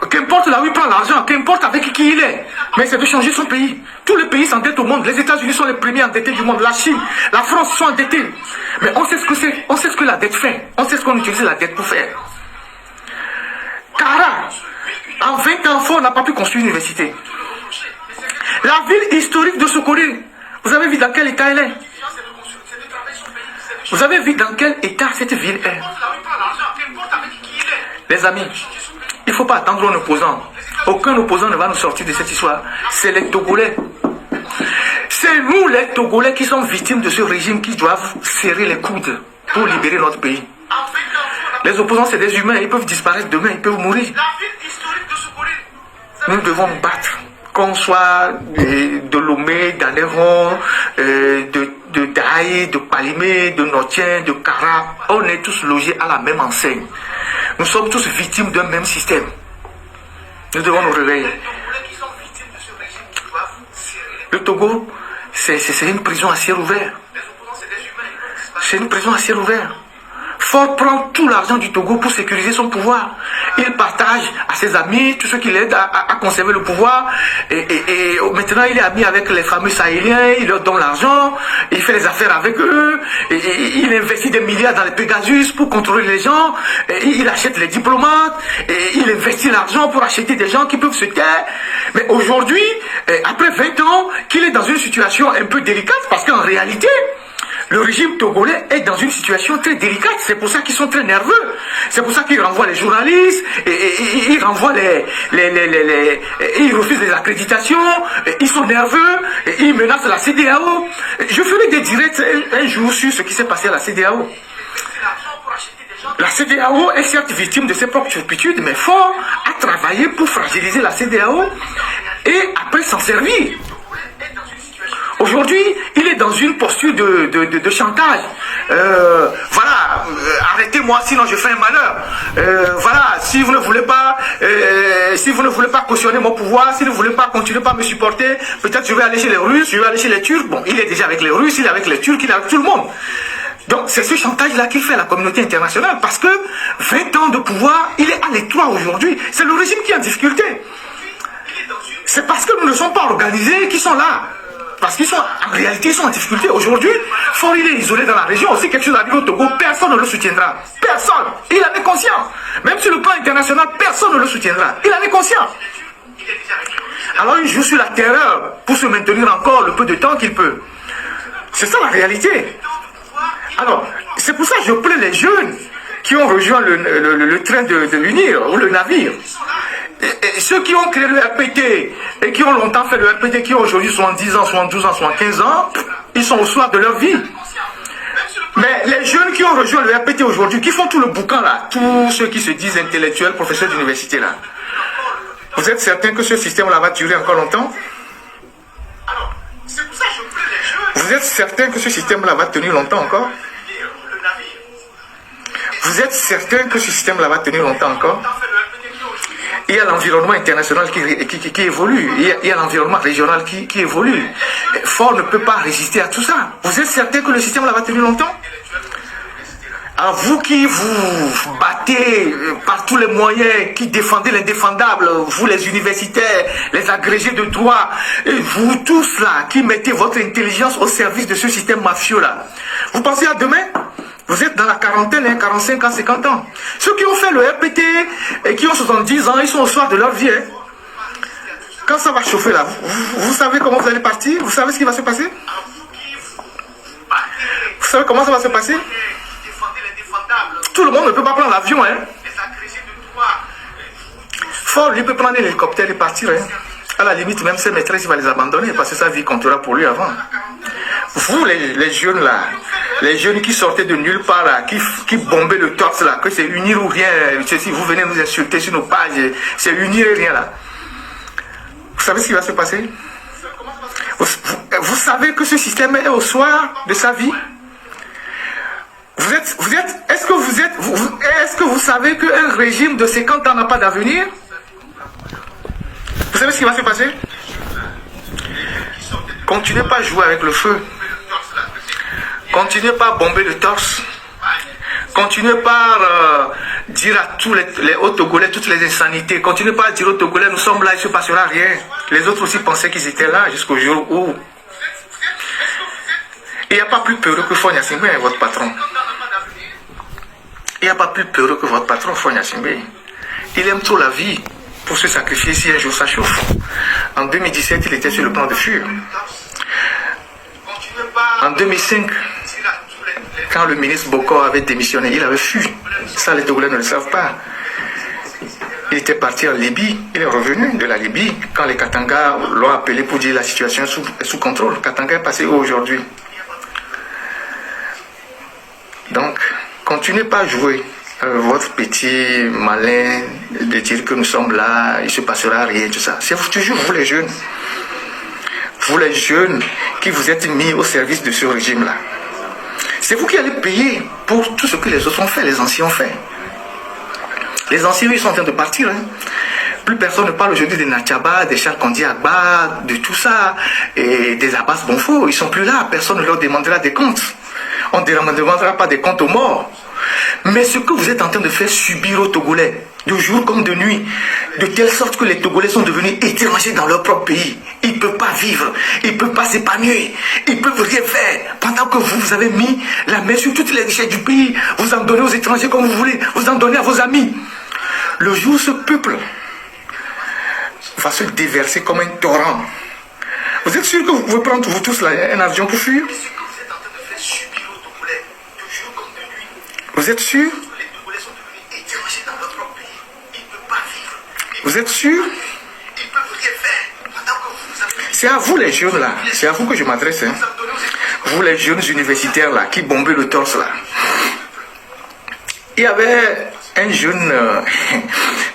Qu'importe là où il prend l'argent, qu'importe avec qui il est, mais c'est de changer son pays. Tous les pays s'endettent au monde. Les États-Unis sont les premiers endettés du monde. La Chine, la France sont endettés. Mais on sait ce que c'est. On sait ce que la dette fait. On sait ce qu'on utilise la dette pour faire. Kara, en 20 ans, on n'a pas pu construire une université. La ville historique de Sokoré, vous avez vu dans quel état elle est? Vous avez vu dans quel état cette ville est? Les amis, il ne faut pas attendre un opposant. Aucun opposant ne va nous sortir de cette histoire. C'est les Togolais. C'est nous les Togolais qui sommes victimes de ce régime qui doivent serrer les coudes pour libérer notre pays. Les opposants, c'est des humains. Ils peuvent disparaître demain, ils peuvent mourir. Nous devons nous battre. Qu'on soit de Lomé, d'Anéron, de Daï, de Palimé, de Notien, de Kara, on est tous logés à la même enseigne. Nous sommes tous victimes d'un même système. Nous devons nous réveiller. Le Togo, c'est une prison à ciel ouvert. C'est une prison à ciel ouvert. Ford prend tout l'argent du Togo pour sécuriser son pouvoir. Il partage à ses amis, tous ceux qui l'aident à conserver le pouvoir. Et maintenant, il est ami avec les fameux Sahéliens, il leur donne l'argent, il fait les affaires avec eux, et il investit des milliards dans les Pegasus pour contrôler les gens, et il achète les diplomates, et il investit l'argent pour acheter des gens qui peuvent se taire. Mais aujourd'hui, après 20 ans, qu'il est dans une situation un peu délicate, parce qu'en réalité, le régime togolais est dans une situation très délicate. C'est pour ça qu'ils sont très nerveux. C'est pour ça qu'ils renvoient les journalistes, et ils renvoient ils refusent les accréditations, ils sont nerveux, ils menacent la CEDEAO. Je ferai des directs un jour sur ce qui s'est passé à la CEDEAO. La CEDEAO est certes victime de ses propres turpitudes, mais fort à travailler pour fragiliser la CEDEAO et après s'en servir. Aujourd'hui, il est dans une posture de chantage. voilà, arrêtez-moi sinon je fais un malheur. Voilà, si vous ne voulez pas cautionner mon pouvoir, si vous ne voulez pas continuer par me supporter, peut-être je vais aller chez les Russes, je vais aller chez les Turcs. Bon, il est déjà avec les Russes, il est avec les Turcs, il est avec tout le monde. Donc c'est ce chantage-là qu'il fait à la communauté internationale parce que 20 ans de pouvoir, il est à l'étroit aujourd'hui. C'est le régime qui est en difficulté. C'est parce que nous ne sommes pas organisés qu'ils sont là. Parce qu'ils sont, en réalité, ils sont en difficulté. Aujourd'hui, Faure, il est isolé dans la région. Si quelque chose arrive au Togo, personne ne le soutiendra. Personne. Il en est conscient. Même sur le plan international, personne ne le soutiendra. Il en est conscient. Alors il joue sur la terreur pour se maintenir encore le peu de temps qu'il peut. C'est ça la réalité. Alors, c'est pour ça que je plains les jeunes qui ont rejoint le train de l'UNIR ou le navire. Et ceux qui ont créé le RPT et qui ont longtemps fait le RPT, qui ont aujourd'hui 70 ans, 72 ans, 75 ans, ils sont au soir de leur vie. Mais les jeunes qui ont rejoint le RPT aujourd'hui, qui font tout le boucan là, tous ceux qui se disent intellectuels, professeurs d'université là, vous êtes certain que ce système-là va durer encore longtemps? Vous êtes certain que ce système-là va tenir longtemps encore? Vous êtes certain que ce système-là va tenir longtemps encore? Il y a l'environnement international qui évolue. Il y a l'environnement régional qui évolue. Faure ne peut pas résister à tout ça. Vous êtes certain que le système là va tenir longtemps? À vous qui vous battez par tous les moyens, qui défendez l'indéfendable, vous les universitaires, les agrégés de droit, vous tous là, qui mettez votre intelligence au service de ce système mafieux là. Vous pensez à demain? Vous êtes dans la quarantaine, hein, 45 ans, 50 ans. Ceux qui ont fait le RPT et qui ont 70 ans, ils sont au soir de leur vie. Hein. Quand ça va chauffer là, vous savez comment vous allez partir? Vous savez ce qui va se passer? Vous savez comment ça va se passer? Tout le monde ne peut pas prendre l'avion. Hein. Faure, lui, peut prendre l'hélicoptère et partir. Hein. À la limite, même ses maîtresses, il va les abandonner parce que sa vie comptera pour lui avant. Vous, les jeunes là, les jeunes qui sortaient de nulle part là, qui bombaient le torse là, que c'est unir ou rien, si vous venez nous insulter sur nos pages, c'est unir et rien là. Vous savez ce qui va se passer? Vous savez que ce système est au soir de sa vie? Est-ce que vous savez qu'un régime de 50 ans n'a pas d'avenir? Vous savez ce qui va se passer? Continuez pas à jouer avec le feu. Continuez pas à bomber le torse. Continuez pas à dire à tous les Hauts-Togolais toutes les insanités. Continuez pas à dire aux Togolais, nous sommes là, il ne se passera rien. Les autres aussi pensaient qu'ils étaient là jusqu'au jour où... Il n'y a pas plus peureux que Faure Gnassingbé, votre patron. Il n'y a pas plus peureux que votre patron, Faure Gnassingbé. Il aime trop la vie pour se sacrifier si un jour ça chauffe. En 2017, il était sur le plan de fuir. En 2005, quand le ministre Bokor avait démissionné, il avait fui. Ça, les Togolais ne le savent pas. Il était parti en Libye, il est revenu de la Libye quand les Katanga l'ont appelé pour dire la situation est sous contrôle. Katanga est passé où aujourd'hui? Donc, continuez pas à jouer votre petit malin de dire que nous sommes là, il ne se passera rien, tout ça. C'est toujours vous les jeunes. Vous les jeunes qui vous êtes mis au service de ce régime-là. C'est vous qui allez payer pour tout ce que les autres ont fait, les anciens ont fait. Les anciens, ils sont en train de partir. Hein. Plus personne ne parle aujourd'hui des Natchaba, des Charles Kondi Agba, de tout ça, et des Abbas Bonfo. Ils ne sont plus là, personne ne leur demandera des comptes. On ne demandera pas des comptes aux morts. Mais ce que vous êtes en train de faire subir aux Togolais, de jour comme de nuit, de telle sorte que les Togolais sont devenus étrangers dans leur propre pays. Ils ne peuvent pas vivre, ils ne peuvent pas s'épanouir, ils ne peuvent rien faire. Pendant que vous avez mis la main sur toutes les richesses du pays, vous en donnez aux étrangers comme vous voulez, vous en donnez à vos amis. Le jour où ce peuple va se déverser comme un torrent, vous êtes sûr que vous pouvez prendre vous tous là, un avion pour fuir? Vous êtes sûr? Vous êtes sûr? C'est à vous les jeunes là, c'est à vous que je m'adresse. Hein. Vous les jeunes universitaires là, qui bombez le torse là. Il y avait un jeune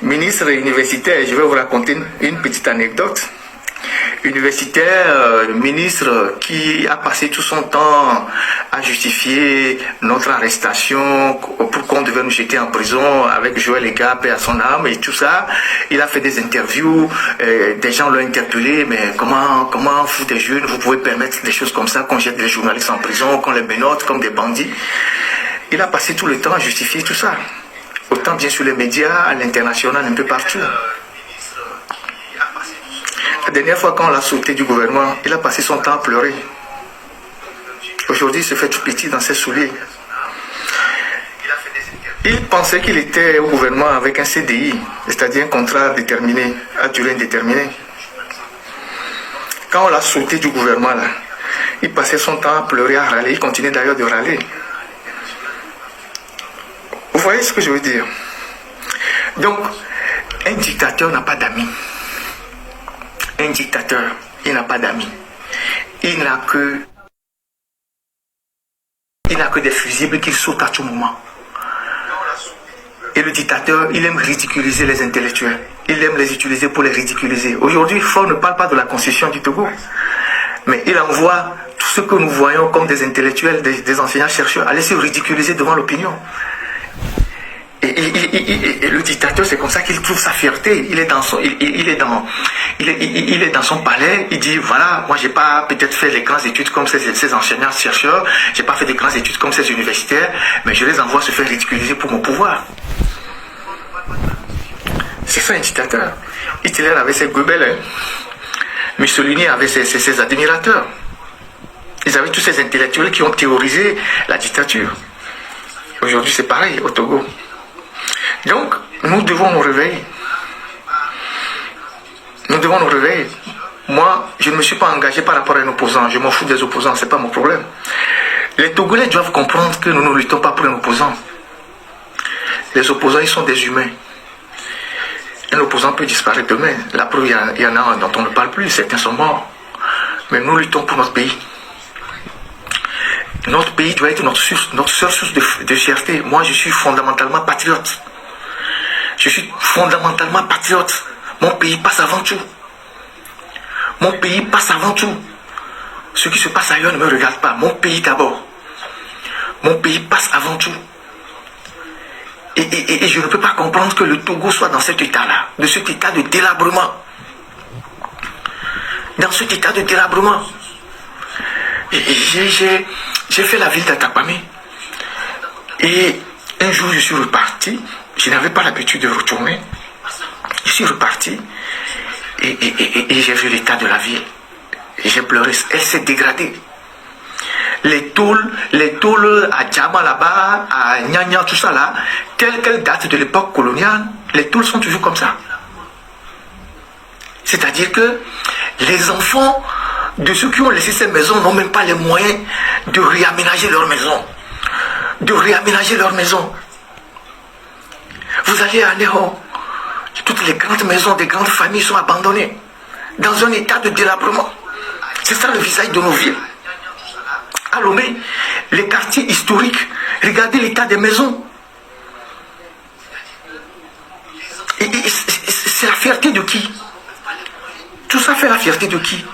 ministre universitaire, je vais vous raconter une petite anecdote. universitaire, ministre, qui a passé tout son temps à justifier notre arrestation, pour qu'on devait nous jeter en prison avec Joël Ega, paix à son âme et tout ça. Il a fait des interviews, des gens l'ont interpellé, mais comment vous des jeunes, vous pouvez permettre des choses comme ça, qu'on jette les journalistes en prison, qu'on les menotte comme des bandits. Il a passé tout le temps à justifier tout ça. Autant bien sur les médias, à l'international, un peu partout. La dernière fois quand on l'a sauté du gouvernement, il a passé son temps à pleurer. Aujourd'hui, il se fait tout petit dans ses souliers. Il pensait qu'il était au gouvernement avec un CDI, c'est-à-dire un contrat déterminé, à durée indéterminée. Quand on l'a sauté du gouvernement, là, il passait son temps à pleurer, à râler. Il continue d'ailleurs de râler. Vous voyez ce que je veux dire? Donc, un dictateur n'a pas d'amis. Un dictateur, il n'a pas d'amis. Il n'a que des fusibles qui sautent à tout moment. Et le dictateur, il aime ridiculiser les intellectuels. Il aime les utiliser pour les ridiculiser. Aujourd'hui, Faure ne parle pas de la constitution du Togo. Mais il envoie tous ceux que nous voyons comme des intellectuels, des enseignants-chercheurs, aller se ridiculiser devant l'opinion. Et le dictateur, c'est comme ça qu'il trouve sa fierté. Il est dans son palais. Il dit voilà, moi j'ai pas peut-être fait les grandes études comme ces enseignants chercheurs, j'ai pas fait des grandes études comme ces universitaires, mais je les envoie se faire ridiculiser pour mon pouvoir. C'est ça un dictateur. Hitler avait ses Goebbels, hein. Mussolini avait ses admirateurs. Ils avaient tous ces intellectuels qui ont théorisé la dictature. Aujourd'hui c'est pareil au Togo. Donc, nous devons nous réveiller. Nous devons nous réveiller. Moi, je ne me suis pas engagé par rapport à un opposant. Je m'en fous des opposants, ce n'est pas mon problème. Les Togolais doivent comprendre que nous ne luttons pas pour un opposant. Les opposants, ils sont des humains. Un opposant peut disparaître demain. La preuve, il y en a dont on ne parle plus. Certains sont morts. Mais nous luttons pour notre pays. Notre pays doit être notre seule source de fierté. Moi, je suis fondamentalement patriote. Je suis fondamentalement patriote. Mon pays passe avant tout. Mon pays passe avant tout. Ce qui se passe ailleurs ne me regarde pas. Mon pays d'abord. Mon pays passe avant tout. Et je ne peux pas comprendre que le Togo soit dans cet état-là. De cet état de délabrement. Dans cet état de délabrement. J'ai fait la ville d'Atakpamé. Et un jour, je suis reparti. Je n'avais pas l'habitude de retourner. Je suis reparti. Et j'ai vu l'état de la ville. Et j'ai pleuré. Elle s'est dégradée. Les tôles à Djama là-bas, à Nyanya, tout ça là, telles qu'elles datent de l'époque coloniale, les tôles sont toujours comme ça. C'est-à-dire que les enfants de ceux qui ont laissé ces maisons n'ont même pas les moyens de réaménager leur maison. De réaménager leur maison. Vous allez à Néo, toutes les grandes maisons des grandes familles sont abandonnées, dans un état de délabrement. C'est ça le visage de nos villes. À Lomé, les quartiers historiques, regardez l'état des maisons. Et c'est la fierté de qui? Tout ça fait la fierté de qui?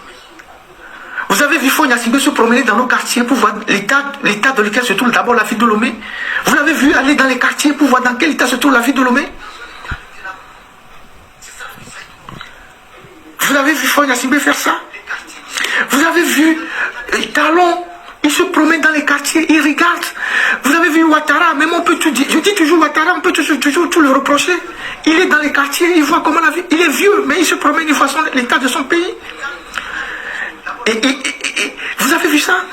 Vous avez vu Faure Gnassingbé se promener dans nos quartiers pour voir l'état dans lequel se trouve d'abord la ville de Lomé. Vous l'avez vu aller dans les quartiers pour voir dans quel état se trouve la ville de Lomé. Vous avez vu Faure Gnassingbé faire ça? Vous avez vu Talon, il se promène dans les quartiers, il regarde. Vous avez vu Ouattara, même on peut tout dire. Je dis toujours Ouattara, on peut toujours tout le reprocher. Il est dans les quartiers, il voit comment la vie. Il est vieux, mais il se promène, il voit l'état de son pays. Et vous avez vu ça?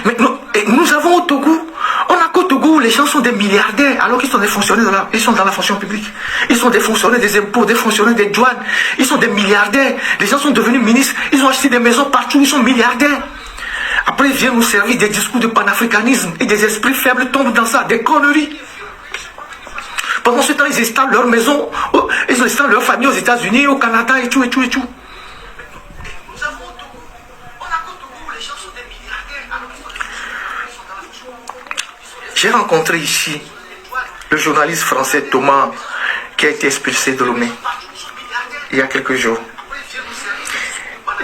Mais nous avons au Togo, on a qu'au Togo où les gens sont des milliardaires alors qu'ils sont des fonctionnaires, ils sont dans la fonction publique. Ils sont des fonctionnaires des impôts, des fonctionnaires des douanes. Ils sont des milliardaires. Les gens sont devenus ministres. Ils ont acheté des maisons partout. Ils sont milliardaires. Après, ils viennent nous servir des discours de panafricanisme et des esprits faibles tombent dans ça, des conneries. Pendant ce temps, ils installent leur maison, ils installent leur famille aux États-Unis, au Canada et tout. J'ai rencontré ici le journaliste français Thomas qui a été expulsé de Lomé il y a quelques jours.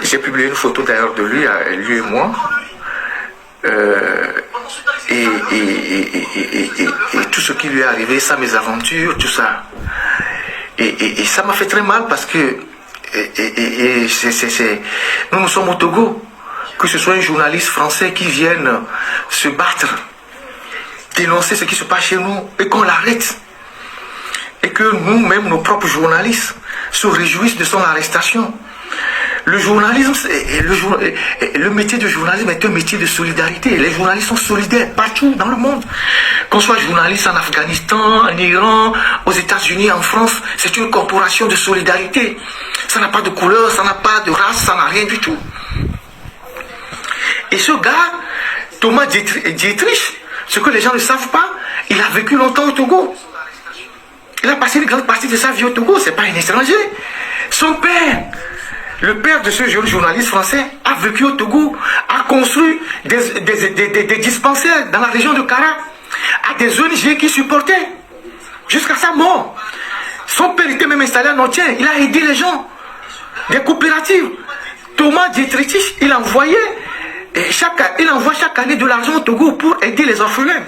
J'ai publié une photo d'ailleurs de lui, lui et moi. Et tout ce qui lui est arrivé, ça, mes aventures, tout ça. Et ça m'a fait très mal parce que nous sommes au Togo. Que ce soit un journaliste français qui vienne se battre, dénoncer ce qui se passe chez nous et qu'on l'arrête. Et que nous-mêmes, nos propres journalistes, se réjouissent de son arrestation. Le journalisme, le métier de journalisme est un métier de solidarité. Les journalistes sont solidaires partout dans le monde. Qu'on soit journaliste en Afghanistan, en Iran, aux États-Unis, en France, c'est une corporation de solidarité. Ça n'a pas de couleur, ça n'a pas de race, ça n'a rien du tout. Et ce gars, Thomas Dietrich, ce que les gens ne savent pas, il a vécu longtemps au Togo. Il a passé une grande partie de sa vie au Togo, c'est pas un étranger. Son père, le père de ce jeune journaliste français, a vécu au Togo, a construit des dispensaires dans la région de Kara, à des ONG qui supportaient jusqu'à sa mort. Son père était même installé en Otien, il a aidé les gens, des coopératives. Thomas Dietrich, il envoie chaque année de l'argent au Togo pour aider les orphelins.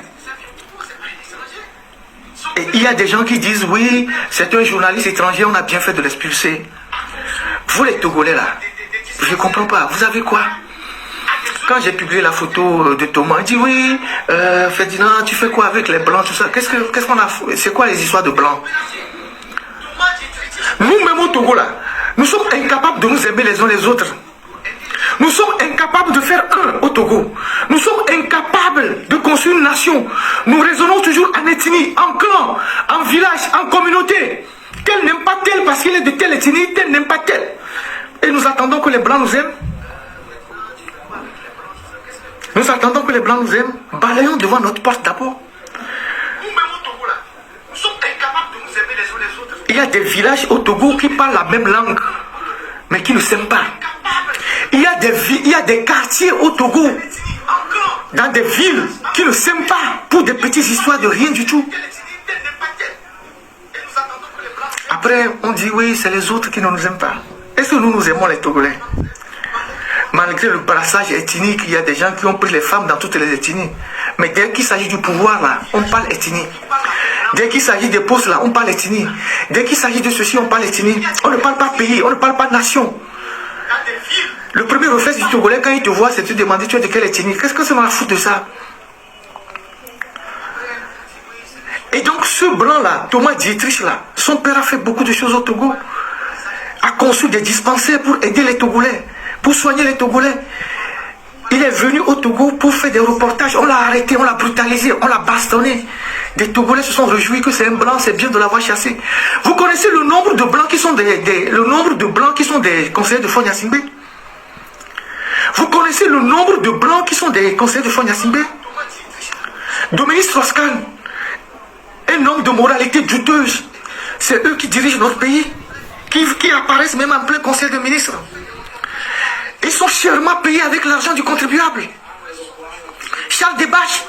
Et il y a des gens qui disent, oui, c'est un journaliste étranger, on a bien fait de l'expulser. Vous les Togolais là, je ne comprends pas, vous avez quoi? Quand j'ai publié la photo de Thomas, il dit, oui, Ferdinand, tu fais quoi avec les Blancs, tout ça? Qu'est-ce qu'on a fait? C'est quoi les histoires de Blancs? Nous-mêmes au Togo là, nous sommes incapables de nous aimer les uns les autres. Nous sommes incapables de faire un au Togo. Nous sommes incapables de construire une nation. Nous raisonnons toujours en ethnie, en clan, en village, en communauté. Tel n'aime pas tel parce qu'il est de telle ethnie, tel n'aime pas tel. Et nous attendons que les Blancs nous aiment. Nous attendons que les Blancs nous aiment. Balayons devant notre porte d'abord. Nous-mêmes au Togo là, nous sommes incapables de nous aimer les uns les autres. Il y a des villages au Togo qui parlent la même langue, mais qui ne s'aiment pas. Il y a des quartiers au Togo, dans des villes qui ne s'aiment pas pour des petites histoires de rien du tout. Après, on dit oui, c'est les autres qui ne nous aiment pas. Est-ce que nous aimons les Togolais? Malgré le brassage ethnique, il y a des gens qui ont pris les femmes dans toutes les ethnies. Mais dès qu'il s'agit du pouvoir, là, on parle ethnie. Dès qu'il s'agit des postes, là, on parle ethnie. Dès qu'il s'agit de ceci, on parle ethnie. On ne parle pas pays, on ne parle pas nation. Le premier réflexe du Togolais, quand il te voit, c'est de te demander tu es de quelle ethnie. Qu'est-ce que ça m'a foutu de ça? Et donc ce blanc-là, Thomas Dietrich, là, son père a fait beaucoup de choses au Togo. A conçu des dispensaires pour aider les Togolais, pour soigner les Togolais. Il est venu au Togo pour faire des reportages. On l'a arrêté, on l'a brutalisé, on l'a bastonné. Des Togolais se sont réjouis que c'est un blanc, c'est bien de l'avoir chassé. Vous connaissez le nombre de blancs qui sont des conseillers de Fonya Simbe? Vous connaissez le nombre de blancs qui sont des conseillers de Fonya Simbe? Dominique Strauss-Kahn, un homme de moralité douteuse. C'est eux qui dirigent notre pays, qui apparaissent même en plein conseil de ministres. Ils sont chèrement payés avec l'argent du contribuable. Charles Debache,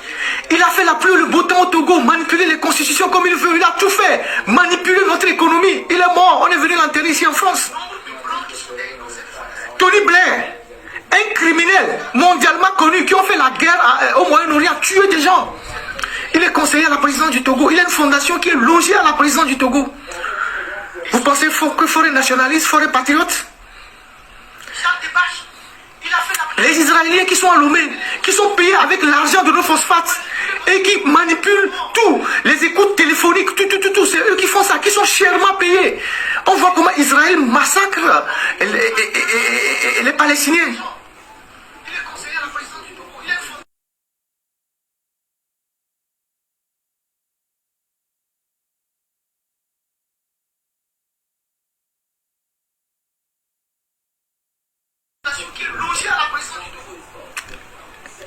il a fait la pluie le beau temps au Togo, manipuler les constitutions comme il veut, il a tout fait, manipuler notre économie. Il est mort, on est venu l'enterrer ici en France. Tony Blair, un criminel mondialement connu qui a fait la guerre au Moyen-Orient, a tué des gens. Il est conseiller à la présidence du Togo. Il a une fondation qui est logée à la présidence du Togo. Vous pensez que forêt nationaliste, forêt patriote? Les Israéliens qui sont à Lomé, qui sont payés avec l'argent de nos phosphates et qui manipulent tout, les écoutes téléphoniques, tout, c'est eux qui font ça, qui sont chèrement payés. On voit comment Israël massacre les Palestiniens.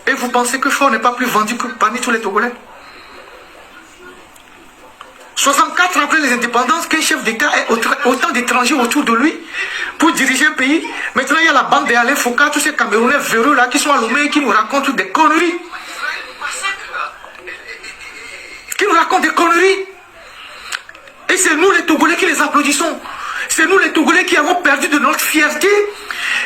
Et vous pensez que Fort n'est pas plus vendu que parmi tous les Togolais? 64 après les indépendances, qu'un chef d'État ait autant d'étrangers autour de lui pour diriger un pays. Maintenant, il y a la bande d'Alain Foucault, tous ces Camerounais véreux là qui sont à Lomé, qui nous racontent des conneries. Et c'est nous les Togolais qui les applaudissons. C'est nous les Togolais qui avons perdu de notre fierté,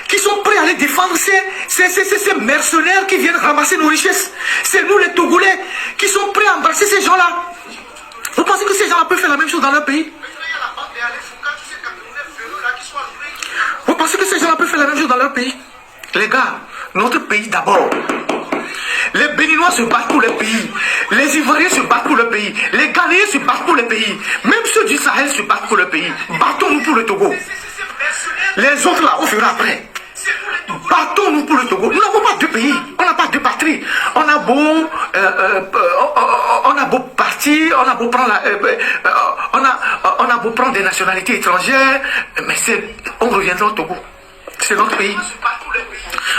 qui sont prêts à aller défendre ces mercenaires qui viennent ramasser nos richesses. C'est nous les Togolais qui sommes prêts à embrasser ces gens-là. Vous pensez que ces gens-là peuvent faire la même chose dans leur pays? Vous pensez que ces gens-là peuvent faire la même chose dans leur pays? Les gars, notre pays d'abord. Les Béninois se battent pour le pays. Les Ivoiriens se battent pour le pays. Les Ghanéens se battent pour le pays. Même ceux du Sahel se battent pour le pays. Battons-nous pour le Togo. Les autres là, on fera après. Battons-nous pour le Togo. Nous n'avons pas deux pays. On n'a pas deux patries. On a beau partir, on a beau prendre on a beau prendre des nationalités étrangères, mais on reviendra au Togo. C'est notre pays.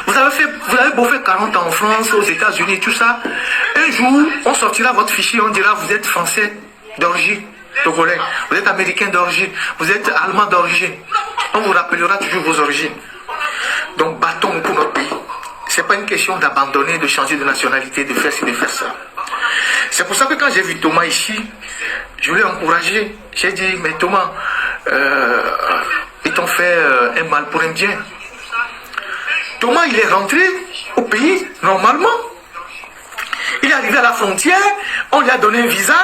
Vous avez beau faire 40 ans en France, aux États-Unis, tout ça. Un jour, on sortira votre fichier, on dira vous êtes français d'origine, togolais, vous êtes américain d'origine, vous êtes allemand d'origine. On vous rappellera toujours vos origines. Donc battons pour notre pays. Ce n'est pas une question d'abandonner, de changer de nationalité, de faire ci, de faire ça. C'est pour ça que quand j'ai vu Thomas ici, je l'ai encouragé. J'ai dit, mais Thomas, ils t'ont fait un mal pour un bien. Thomas, il est rentré au pays, normalement. Il est arrivé à la frontière, on lui a donné un visa,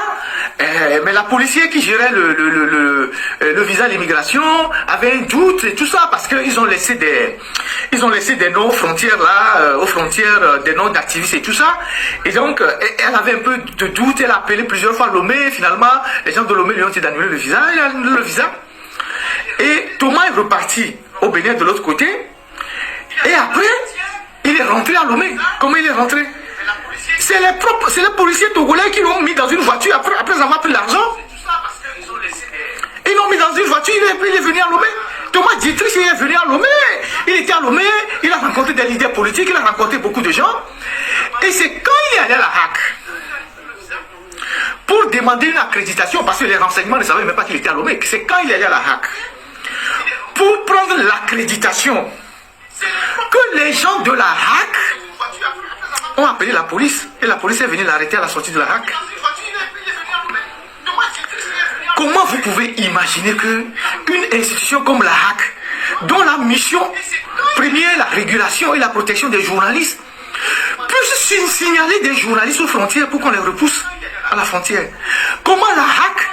mais la policière qui gérait le visa à l'immigration avait un doute et tout ça, parce qu'ils ont laissé des noms aux frontières là, aux frontières, des noms d'activistes et tout ça. Et donc, elle avait un peu de doute, elle a appelé plusieurs fois Lomé, finalement, les gens de Lomé lui ont dit d'annuler le visa, il a annulé le visa. Et Thomas est reparti au Bénin de l'autre côté, et après, il est rentré à Lomé. Comment il est rentré? C'est les policiers togolais qui l'ont mis dans une voiture après avoir pris l'argent. Ils l'ont mis dans une voiture, il est venu à Lomé. Thomas Dietrich, il est venu à Lomé. Il était à Lomé, il a rencontré des leaders politiques, il a rencontré beaucoup de gens. Et c'est quand il est allé à la HAC pour demander une accréditation, parce que les renseignements ne savaient même pas qu'il était à Lomé. C'est quand il est allé à la HAC pour prendre l'accréditation que les gens de la HAC ont appelé la police, et la police est venue l'arrêter à la sortie de la HAC. Comment vous pouvez imaginer qu'une institution comme la HAC, dont la mission première est la régulation et la protection des journalistes, puisse signaler des journalistes aux frontières pour qu'on les repousse à la frontière? Comment la HAC,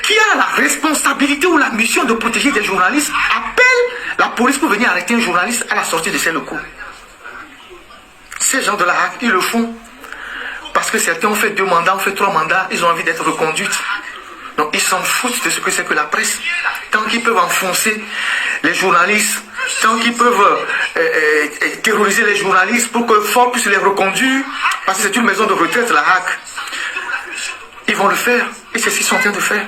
qui a la responsabilité ou la mission de protéger des journalistes, appelle la police pour venir arrêter un journaliste à la sortie de ces locaux? Ces gens de la HAC, ils le font parce que certains ont fait 2 mandats, ont fait 3 mandats, ils ont envie d'être reconduits. Donc ils s'en foutent de ce que c'est que la presse. Tant qu'ils peuvent enfoncer les journalistes, tant qu'ils peuvent terroriser les journalistes pour que Fort puisse les reconduire, parce que c'est une maison de retraite, la HAC, ils vont le faire. Et c'est ce qu'ils sont en train de faire.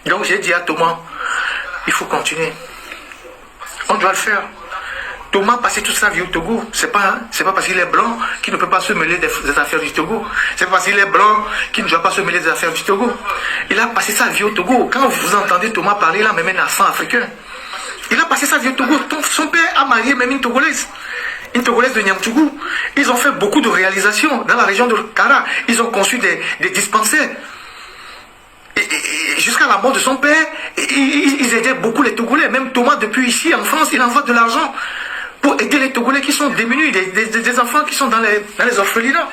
Donc j'ai dit à Thomas, il faut continuer. On doit le faire. Thomas passait toute sa vie au Togo. C'est pas parce qu'il est blanc qu'il ne peut pas se mêler des affaires du Togo. C'est pas parce qu'il est blanc qu'il ne doit pas se mêler des affaires du Togo. Il a passé sa vie au Togo. Quand vous entendez Thomas parler, il a même un accent africain. Il a passé sa vie au Togo. Son père a marié même une Togolaise de Niamtougou. Ils ont fait beaucoup de réalisations dans la région de Kara. Ils ont conçu des dispensaires. Et jusqu'à la mort de son père, ils aidaient beaucoup les Togolais. Même Thomas, depuis ici en France, il envoie de l'argent pour aider les Togolais qui sont démunis, des enfants qui sont dans les orphelinats.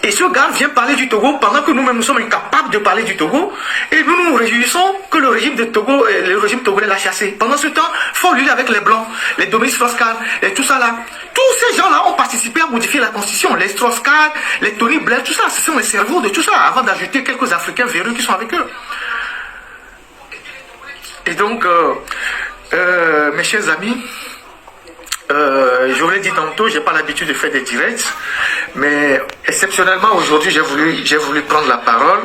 Et ce gars vient parler du Togo pendant que nous-mêmes nous sommes incapables de parler du Togo. Et nous nous réjouissons que le régime de Togo, le régime togolais l'a chassé. Pendant ce temps, faut lui avec les Blancs, les Dominique Strauss-Kahn, et tout ça là. Tous ces gens-là ont participé à modifier la constitution. Les Strauss-Kahn, les Tony Blair, tout ça, ce sont les cerveaux de tout ça, avant d'ajouter quelques Africains véreux qui sont avec eux. Et donc, mes chers amis, je vous l'ai dit tantôt, je n'ai pas l'habitude de faire des directs, mais exceptionnellement aujourd'hui j'ai voulu prendre la parole